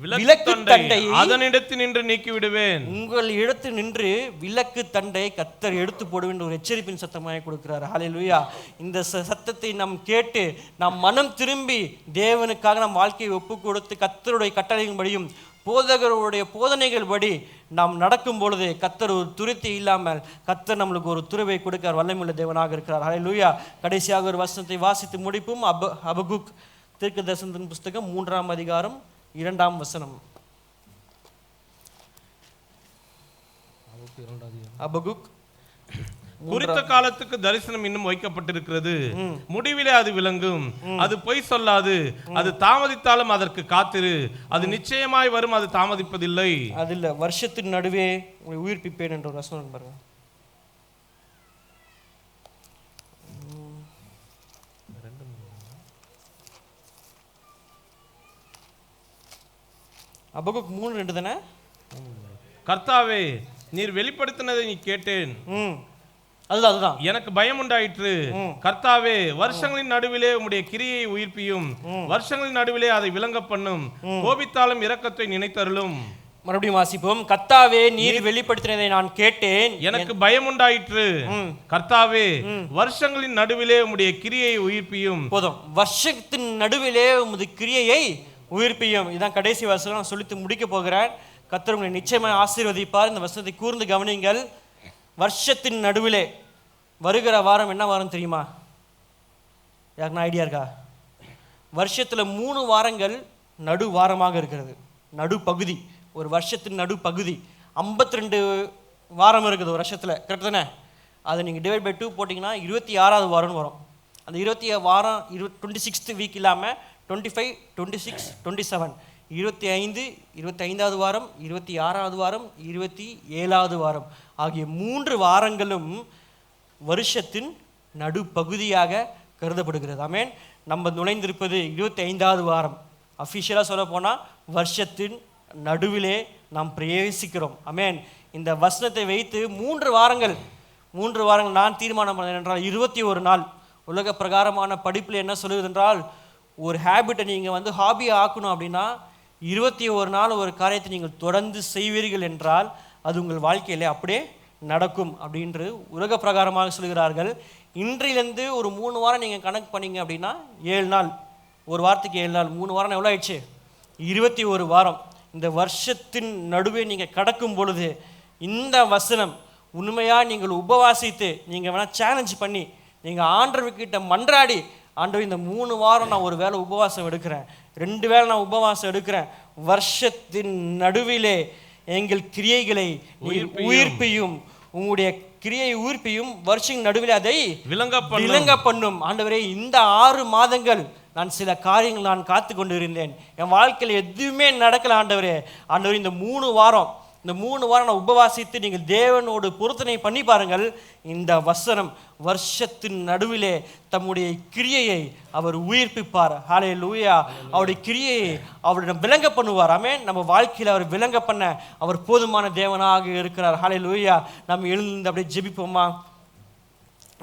விளக்கு தண்டை அதனிடத்தில் நின்று நீக்கி விடுவேன். உங்கள் இடத்து நின்று விளக்கு தண்டை கர்த்தர் எடுத்து போடுவேன் ஒரு எச்சரிப்பின் சத்தமாக கொடுக்கிறார். ஹல்லேலூயா. இந்த சத்தத்தை நாம் கேட்டு நாம் மனம் திரும்பி தேவனுக்காக நம் வாழ்க்கையை ஒப்பு கொடுத்து கர்த்தருடைய கட்டளையின்படியும் போதகருடைய போதனைகள் படி நாம் நடக்கும் பொழுது கர்த்தர் ஒரு துருத்தி இல்லாமல் கர்த்தர் நம்மளுக்கு ஒரு துறவை கொடுக்க வல்லமையுள்ள தேவனாக இருக்கிறார். ஹல்லேலூயா. கடைசியாக ஒரு வசனத்தை வாசித்து முடிப்போம். அபகுக் தீர்க்கதரிசனத்தின் புஸ்தகம் 3ஆம் அதிகாரம் 2ஆம் வசனம். அபகுக், குறித்த காலத்துக்கு தரிசனம் இன்னும் வைக்கப்பட்டிருக்கிறது, முடிவிலே அது விளங்கும், அது பொய் சொல்லாது, அது தாமதித்தாலும் அதற்கு காத்திரு, அது நிச்சயமாய் வரும், அது தாமதிப்பதில்லை. அது இல்ல, வருஷத்தின் நடுவே உங்களை உயிர்ப்பிப்பேன் என்ற ஒரு வசனம் பாருங்க. அபகுக் 3:2 தானே? கர்த்தாவே, நீர் வெளிப்படுத்தினதை நீ கேட்டேன். அதுதான் எனக்கு பயம் உண்டாயிற்று. கர்த்தாவே, வருஷங்களின் நடுவிலே உம்முடைய கிரியை உயிர்ப்பியும், வருஷங்களின் நடுவிலே அதை விளங்க பண்ணும். கோபித்தாலும் இரக்கத்தை நினைத்தருளும். மறுபடியும் வாசிப்போம். கர்த்தாவே, நீர் வெளிப்படுத்தினதை நான் கேட்டேன், எனக்கு பயம் உண்டாயிற்று. கர்த்தாவே, வருஷங்களின் நடுவிலே உம்முடைய கிரியை உயிர்ப்பியும். போதும், வருஷத்தின் நடுவிலே உமது கிரியையை உயிர்ப்பியும். இதான் கடைசி வசனம். நான் சொல்லித்து முடிக்க போகிறேன். கர்த்தர் உங்களை நிச்சயமாக ஆசீர்வதிப்பார். இந்த வசனத்தை கூர்ந்து கவனிங்கள். வருஷத்தின் நடுவிலே, வருகிற வாரம் என்ன வாரம் தெரியுமா? யாருன்னா ஐடியா இருக்கா? வருஷத்துல 3 வாரங்கள் நடு வாரமாக இருக்கிறது. நடு பகுதி, ஒரு வருஷத்தின் நடு பகுதி 52 வாரம் இருக்குது ஒரு வருஷத்துல. கரெக்ட் தானே? அதை நீங்கள் டிவைட் பை 2 போட்டிங்கன்னா 26வது வாரம்னு வரும். அந்த 20 வாரம் 26th வீக் இல்லாமல் 25, 26, 27, 25, 25வது வாரம், 26வது வாரம், 27வது வாரம் ஆகிய 3 வாரங்களும் வருஷத்தின் நடுப்பகுதியாக கருதப்படுகிறது. ஆமென். நம்ம நுழைந்திருப்பது 25வது வாரம். அஃபிஷியலாக சொல்ல போனால் வருஷத்தின் நடுவிலே நாம் பிரவேசிக்கிறோம். ஆமென். இந்த வசனத்தை வைத்து 3 வாரங்கள் நான் தீர்மானம் பண்ணேன் என்றால் 21 நாள். உலக பிரகாரமான படிப்பில் என்ன சொல்லுவது என்றால், ஒரு ஹேபிட்டை நீங்கள் ஹாபியை ஆக்கணும் அப்படின்னா 21 நாள் ஒரு காரியத்தை நீங்கள் தொடர்ந்து செய்வீர்கள் என்றால் அது உங்கள் வாழ்க்கையிலே அப்படியே நடக்கும் அப்படின்று உலக பிரகாரமாக சொல்கிறார்கள். இன்றிலிருந்து ஒரு 3 வாரம் நீங்கள் கணக்கு பண்ணீங்க அப்படின்னா 7 நாள், ஒரு வாரத்துக்கு 7 நாள், 3 வாரம் எவ்வளோ ஆயிடுச்சு? 21 வாரம். இந்த வருஷத்தின் நடுவே நீங்கள் கடக்கும் பொழுது இந்த வசனம் உண்மையாக நீங்கள் உபவாசித்து, நீங்கள் வேணால் சேலஞ்ச் பண்ணி, நீங்கள் ஆண்டவர்கிட்ட மன்றாடி, ஆண்டவர் இந்த 3 வாரம் நான் ஒரு வேளை உபவாசம் எடுக்கிறேன், 2 வேளை நான் உபவாசம் எடுக்கிறேன், வருஷத்தின் நடுவிலே எங்கள் கிரியைகளை உயிர்ப்பியும், உங்களுடைய கிரியை உயிர்ப்பியும், வருஷத்தின் நடுவில் அதை விளங்க பண்ணும். ஆண்டவரே, இந்த 6 மாதங்கள் நான் சில காரியங்கள் நான் காத்து கொண்டு இருந்தேன், என் வாழ்க்கையில் எதுவுமே நடக்கல ஆண்டவரே. ஆண்டவர் இந்த 3 வாரம் நான் உபவாசித்து நீங்கள் தேவனோடு பொருத்தனை பண்ணி பாருங்கள். இந்த வசனம் வருஷத்தின் நடுவிலே தம்முடைய கிரியையை அவர் உயிர்ப்பிப்பார். ஹல்லேலூயா. அவருடைய கிரியையை அவரிடம் விளங்க பண்ணுவார். ஆமென். நம்ம வாழ்க்கையில் அவர் விளங்க பண்ண அவர் போதுமான தேவனாக இருக்கிறார். ஹல்லேலூயா. நம்ம எழுந்து அப்படியே ஜெபிப்போமா?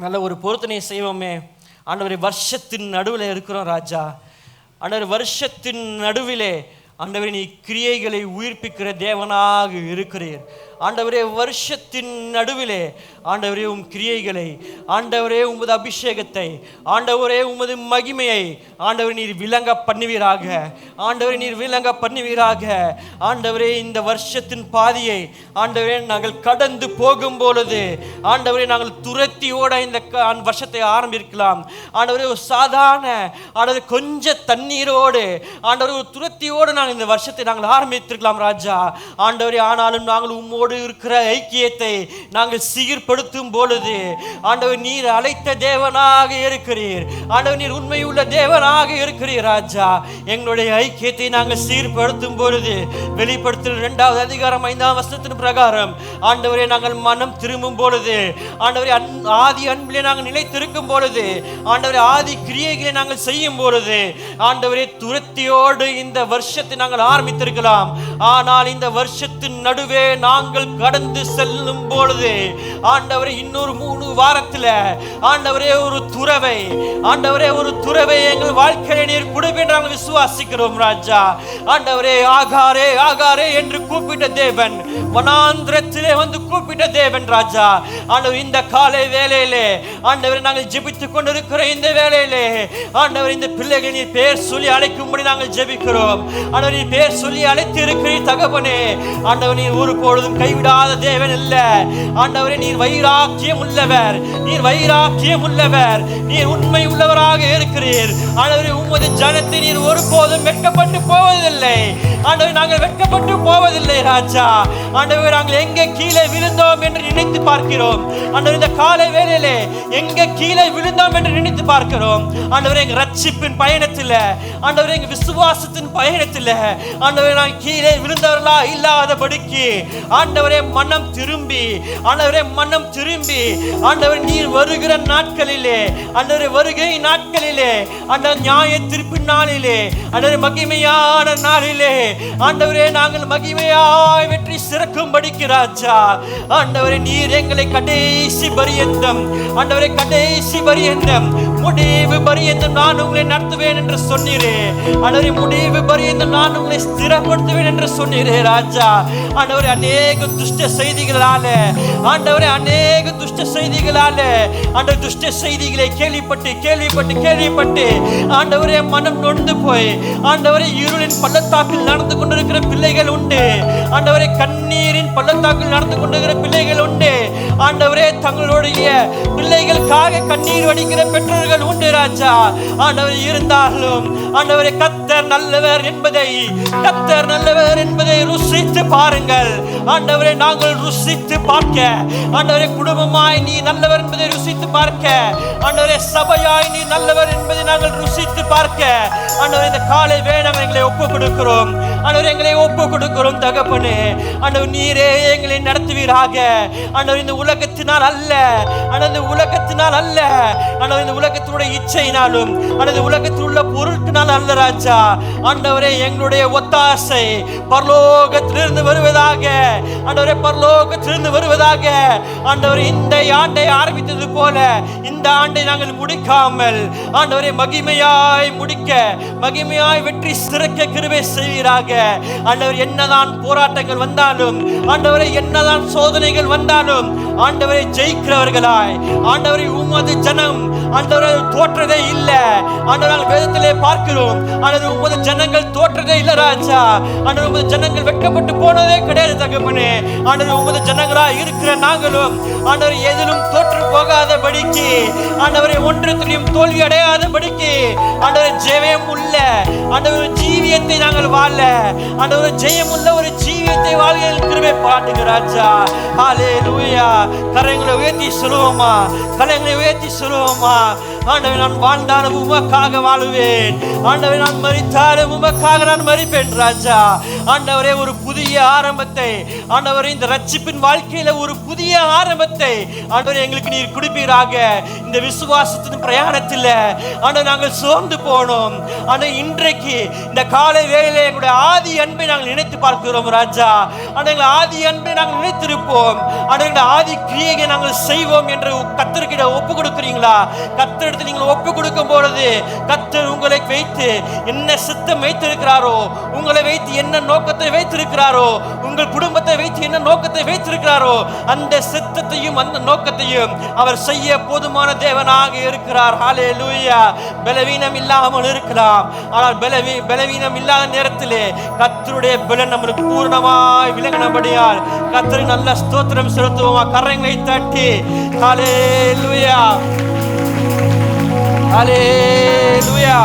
நல்ல ஒரு பொருத்தனை செய்வோமே. ஆண்டவரே, வருஷத்தின் நடுவில் இருக்கிறோம் ராஜா. ஆண்டவர், வருஷத்தின் நடுவிலே ஆண்டவரே நீ கிரியைகளை உயிர்ப்பிக்கிற தேவனாக இருக்கிறீர். ஆண்டவரே, வருஷத்தின் நடுவிலே ஆண்டவரே உம் கிரியைகளை, ஆண்டவரே உமது அபிஷேகத்தை, ஆண்டவரே உமது மகிமையை ஆண்டவரே நீர் விளங்க பண்ணுவீராக. ஆண்டவரே நீர் விளங்க பண்ணுவீராக. ஆண்டவரே, இந்த வருஷத்தின் பாதியை ஆண்டவரே நாங்கள் கடந்து போகும் பொழுது ஆண்டவரே நாங்கள் துரத்தியோட இந்த வருஷத்தை ஆரம்பிக்கலாம். ஆண்டவரே, ஒரு சாதாரண ஆண்டவரே கொஞ்சம் தண்ணீரோடு ஆண்டவரே ஒரு துரத்தியோடு நாங்கள் இந்த வருஷத்தை நாங்கள் ஆரம்பித்திருக்கலாம் ராஜா. ஆண்டவரே, ஆனாலும் நாங்கள் உம்மோடு இருக்கிற ஐக்கியத்தை நாங்கள் சீர்படுத்தும் பொழுது ஆண்டவர் நீர் அழைத்த தேவனாக இருக்கிறீர். ஆண்டவர் நீர் உண்மையுள்ள தேவனாக இருக்கிறீர் ராஜா. எங்களுடைய ஐக்கியத்தை நாங்கள் சீர்படுத்தும் பொழுது வெளிப்படுத்தல் 2வது அதிகாரம் 5ஆம் வசனத்தின் பிரகாரம் ஆண்டவரே நாங்கள் மனம் திரும்பும் பொழுது, ஆண்டவரே ஆதி அன்பிலே நாங்கள் நிலைத்திருக்கும் பொழுது, ஆண்டவரே ஆதி கிரியைகளை நாங்கள் செய்யும் பொழுது, ஆண்டவரே துரத்தியோடு இந்த வருஷத்தை நாங்கள் ஆரம்பித்திருக்கலாம். ஆனால் இந்த வருஷத்தின் நடுவே நாங்கள் கடந்து செல்லும் பொழுது ஆண்டவரே இன்னொரு 3 வாரத்தில் ஆண்டவரே ஒரு துறவை எங்கள் வாழ்க்கையில நீர் கொடுப்பீர் நாங்கள் விசுவாசிக்கிறோம் ராஜா. ஆண்டவரே, ஆகாரே ஆகாரே என்று கூப்பிட்ட தேவன், வனாந்திரத்திலே கூப்பிட்ட தேவன் ராஜா. ஆண்டவர், இந்த காலை வேளையிலே ஆண்டவரை நாங்கள் ஜெபித்துக் கொண்டிருக்கிற இந்த வேளையிலே ஆண்டவர் இந்த பிள்ளைகளை நீர் பேர் சொல்லி அழைக்கும்படி நாங்கள் ஜெபிக்கிறோம். ஆண்டவர், நீர் பேர் சொல்லி அழைத்து இருக்கிறீர் தகப்பனே. ஆண்டவர், நீர் ஒரு பொழுதும் கைவிடாத தேவன் அல்ல. ஆண்டவரே, நீர் வைராக்கியம் உள்ளவர், நீர் உண்மை உள்ளவராக இருக்கிறீர். ஆண்டவரே, உமது ஜனத்தை நீர் ஒருபோதும் வெட்கப்பட்டு போவதில்லை. ஆண்டவரே, நாங்கள் வெட்கப்பட்டு போவதில்லை ராஜா. ஆண்டவரே, நாங்கள் எங்கே கீழே விழுந்தோம் என்று நினைத்து பார்க்கிறோம். ஆண்டவரே, இந்த காலை வேளையிலே எங்கே கீழே விழுந்தோம் என்று நினைத்து பார்க்கிறோம். ஆண்டவரே, எங்க ரட்சிப்பின் பயணத்தில், ஆண்டவரே எங்க விசுவாசத்தின் பயணத்தில் ஆண்டவரே நான் கீழே விழுந்தவர்களா இல்லாதபடிக்கு ஆண்டவரே மனம் திரும்பி ஆண்டவரே நீர் வருகிற நாட்களிலே ஆண்டவரே வருகை நாட்களிலே ஆண்டவர் நியாய தீர்ப்பு நாளிலே ஆண்டவரே மகிமையான நாளிலே ஆண்டவரே நாங்கள் மகிமையாய் வெற்றி சிறக்கும்படிக்கு ராஜா ஆண்டவரே நீர் எங்களை கடைசி பரியந்தம் ஆண்டவரே கடைசி பரியந்தம் முடிவு பரியந்தம் நான் உங்களை நடத்துவேன் என்று சொன்னீரே ஆண்டவரே முடிவு பரியந்தம் நான் உங்களை ஸ்திரப்படுத்துவேன் என்று சொன்னீரே ராஜா ஆண்டவரே அநேக துஷ்ட செய்திகளால ஆண்டவரே அநேக துஷ்ட செய்திகளால ஆண்டவர் துஷ்ட செய்திகளை கேள்விப்பட்டு ஆண்டவரே மனம் நொந்து போய் ஆண்டவரே இருளின் பள்ளத்தாக்கில் நடந்து கொண்டிருக்கிற பிள்ளைகள் உண்டு ஆண்டவரே கண்ணீரின் பள்ளத்தாக்கில் நடந்து கொண்டிருக்கிற பிள்ளைகள் உண்டு ஆண்டவரே தங்களுடைய பிள்ளைகளுக்காக கண்ணீர் வடிக்கிற பெற்றோர்கள் உண்டு ராஜா ஆண்டவரே இருந்தாலும் ஆண்டவரே கர்த்தர் நல்லவர் என்பதை ருசித்து பாருங்கள் ஆண்டவரே நாங்கள் ருசித்து பார்க்க ஆண்டவரே குடும்பமாய் நீ நல்லவர் என்பதை ருசித்து பார்க்க ஆண்டவரே சபையாய் நீ நல்லவர் என்பதை நாங்கள் ருசித்து பார்க்க ஆண்டவரே இந்த காலை வேணும் எங்களை ஒப்புக் கொடுக்கிறோம் ஆண்டவரே எங்களை ஒப்புக் கொடுக்கிறோம் தகப்பனே ஆண்டவர் நீரே எங்களை நடத்துவீராக ஆண்டவர் இந்த உலகத்தினால் அல்ல ஆண்டவர் இந்த உலகத்தினுடைய இச்சையினாலும் ஆண்டவர் உலகத்தில் உள்ள பொருட்களினால் அல்ல ராஜா ஆண்டவரே எங்களுடைய ஒத்தாசை பரலோகத்திலிருந்து வருவதாக ஆண்டவரே இந்த ஆண்டை ஆரம்பித்தது போல இந்த ஆண்டை நாங்கள் முடிக்காமல் ஆண்டவரே மகிமையாய் வெற்றி சிறக்க கிருபை செய்வீராக ஆண்டவர் என்னதான் போராட்டங்கள் வந்தாலும் ஆண்டவரே என்னதான் சோதனைகள் வந்தாலும் ஆண்டவரை ஜெயிக்கிறவர்களாய் ஆண்டவரை உமது ஜனம் ஆண்டவரை தோற்றதே இல்லை ஆண்டவரால் வேதத்திலே பார்க்கிறோம் ஆண்டவர் உமது ஜனங்கள் தோற்றதே இல்லை ராஜா ஆண்டவர் உமது ஜனங்கள் வெட்கப்பட்டு போனதே கிடையாது தகப்பனே ஆண்டவர் உமது ஜனங்களாய் இருக்கிற நாங்களும் ஆண்டவர் எதிலும் தோற்று போகாதபடிக்கு ஆண்டவரை ஒன்றத்திலையும் தோல்வி அடையாதபடிக்கு ஆண்டவரை ஜெயம் உள்ள ஆண்டவர் ஜீவியத்தை நாங்கள் வாழ ஆண்டவர் ஜெயம் உள்ள ஒரு ஜீவியத்தை வாழ்கிற கிருபை பாட்டுங்க ராஜா ஹல்லேலூயா கரங்களை உயர்த்தி சொல்லுவோமா ஆண்டவரே நான் வாழ்ந்தாலும் உமக்காக வாழுவேன் ஆண்டவரே நான் மரித்தாலும் உமக்காக நான் மரிப்பேன் ராஜா ஆண்டவரே ஒரு புதிய ஆரம்பத்தை ஆண்டவரே இந்த ரட்சிப்பின் வாழ்க்கையில ஒரு புதிய ஆரம்பத்தை ஆண்டவரே எங்களுக்கு நீர் கொடுப்பீராக இந்த விசுவாசத்தின் பிரயாணத்தில் ஆண்டவர் நாங்கள் சோர்ந்து போனோம் ஆண்டவர் இன்றைக்கு இந்த காலை வேளையிலே எங்களுடைய ஆதி அன்பை நாங்கள் நினைத்து பார்க்கிறோம் ராஜா ஆண்டவர் எங்கள் ஆதி அன்பை நாங்கள் நினைத்திருப்போம் ஆண்டவர் எங்கள் ஆதி கிரியையை நாங்கள் செய்வோம் என்று கர்த்தர்கிட்ட ஒப்பு கொடுக்கிறீங்களா கர்த்தரிடத்தில் நீங்கள் ஒப்பு கொடுக்கும் பொழுது கர்த்தர் உங்களை வைத்து என்ன சித்தம் வைத்திருக்கிறாரோ உங்களை வைத்து என்ன நோக்கத்தை வைத்திருக்கிறாரோ உங்கள் குடும்பத்தை வைத்து என்ன நோக்கத்தை வைத்திருக்கிறாரோ அந்த சித்தத்தையும் அந்த நோக்கத்தையும் அவர் செய்ய போதுமான தேவனாக இருக்கிறார் ஹல்லேலூயா பலவீனம் இல்லாமல் இருக்கலாம் ஆனால் பலவீனம் இல்லாத நேரத்திலே கர்த்தருடைய பலன் நமக்கு பூர்ணமாய் விளங்கினபடியால் கர்த்தருக்கு நல்ல ஸ்தோத்திரம் செலுத்துவோமா கரங்களை தட்டி ஹல்லேலூயா ஹல்லேலூயா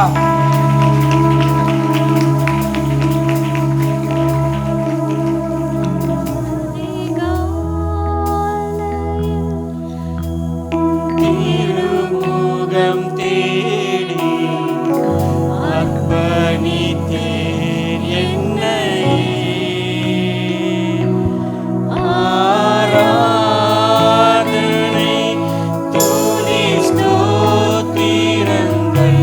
திருமுகம் தேடி அர்ப்பணித்தேன் என்னை ஆராதனை துதி ஸ்தோத்திரங்கள்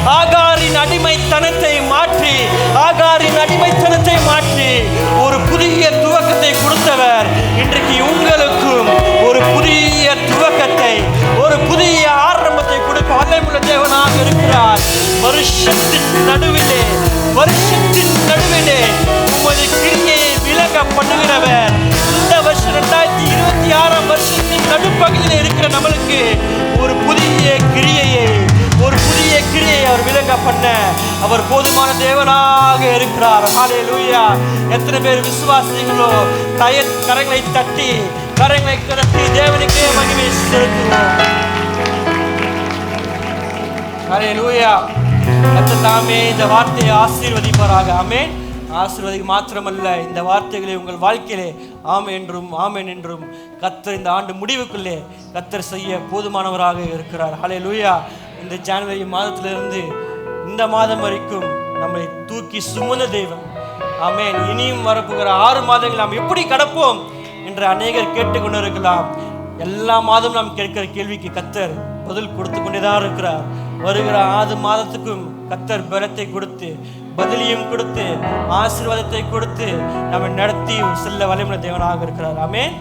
ஆகாரின் அடிமைத்தனத்தை மாற்றி ஒரு புதிய துவக்கத்தை கொடுத்தவர் இன்றைக்கு உங்களுக்கும் ஒரு புதிய துவக்கத்தை, ஒரு புதிய ஆரம்பத்தை கொடுக்க வல்லமையுள்ள தேவனாக இருக்கிறார். வருஷத்தின் நடுவிலே உமது கிரியை விலக பண்ணுகிறவர். இந்த வருஷம் 2026 வருஷத்தின் நடுப்பகுதியில் இருக்கிற நம்மளுக்கு ஒரு புதிய கிரியையை அவர் விலக பண்ண அவர் போதுமான தேவனாக இருக்கிறார். ஹல்லேலூயா. எத்தனை பேர் விசுவாசிகளோ கரங்களை தட்டி தேவனுக்கே மகிமை செலுத்துவோம். ஹல்லேலூயா. கர்த்தர் தாமே இந்த வார்த்தையை ஆசீர்வதிப்பாராக. ஆமென். ஆசீர்வதிக்கு மாத்திரமல்ல, இந்த வார்த்தைகளை உங்கள் வாழ்க்கையிலே ஆமென் என்றும் கர்த்தர் இந்த ஆண்டு முடிவுக்குள்ளே கர்த்தர் செய்ய போதுமானவராக இருக்கிறார். ஹல்லேலூயா. இந்த ஜனவரி மாதத்திலிருந்து இந்த மாதம் வரைக்கும் நம்மை தூக்கி சுமந்த தெய்வம். ஆமென். இனியும் வரப்போகிற 6 மாதங்கள் நாம் எப்படி கடப்போம் என்று அநேகர் கேட்டுக்கொண்டு இருக்கலாம். எல்லா மாதமும் நாம் கேட்கிற கேள்விக்கு கர்த்தர் பதில் கொடுத்து கொண்டேதான் இருக்கிறார். வருகிற 6 மாதத்துக்கும் கர்த்தர் பலத்தை கொடுத்து, பதிலையும் கொடுத்து, ஆசீர்வாதத்தை கொடுத்து நம்மை நடத்தி செல்ல வல்லமையுள்ள தேவனாக இருக்கிறார். ஆமென்.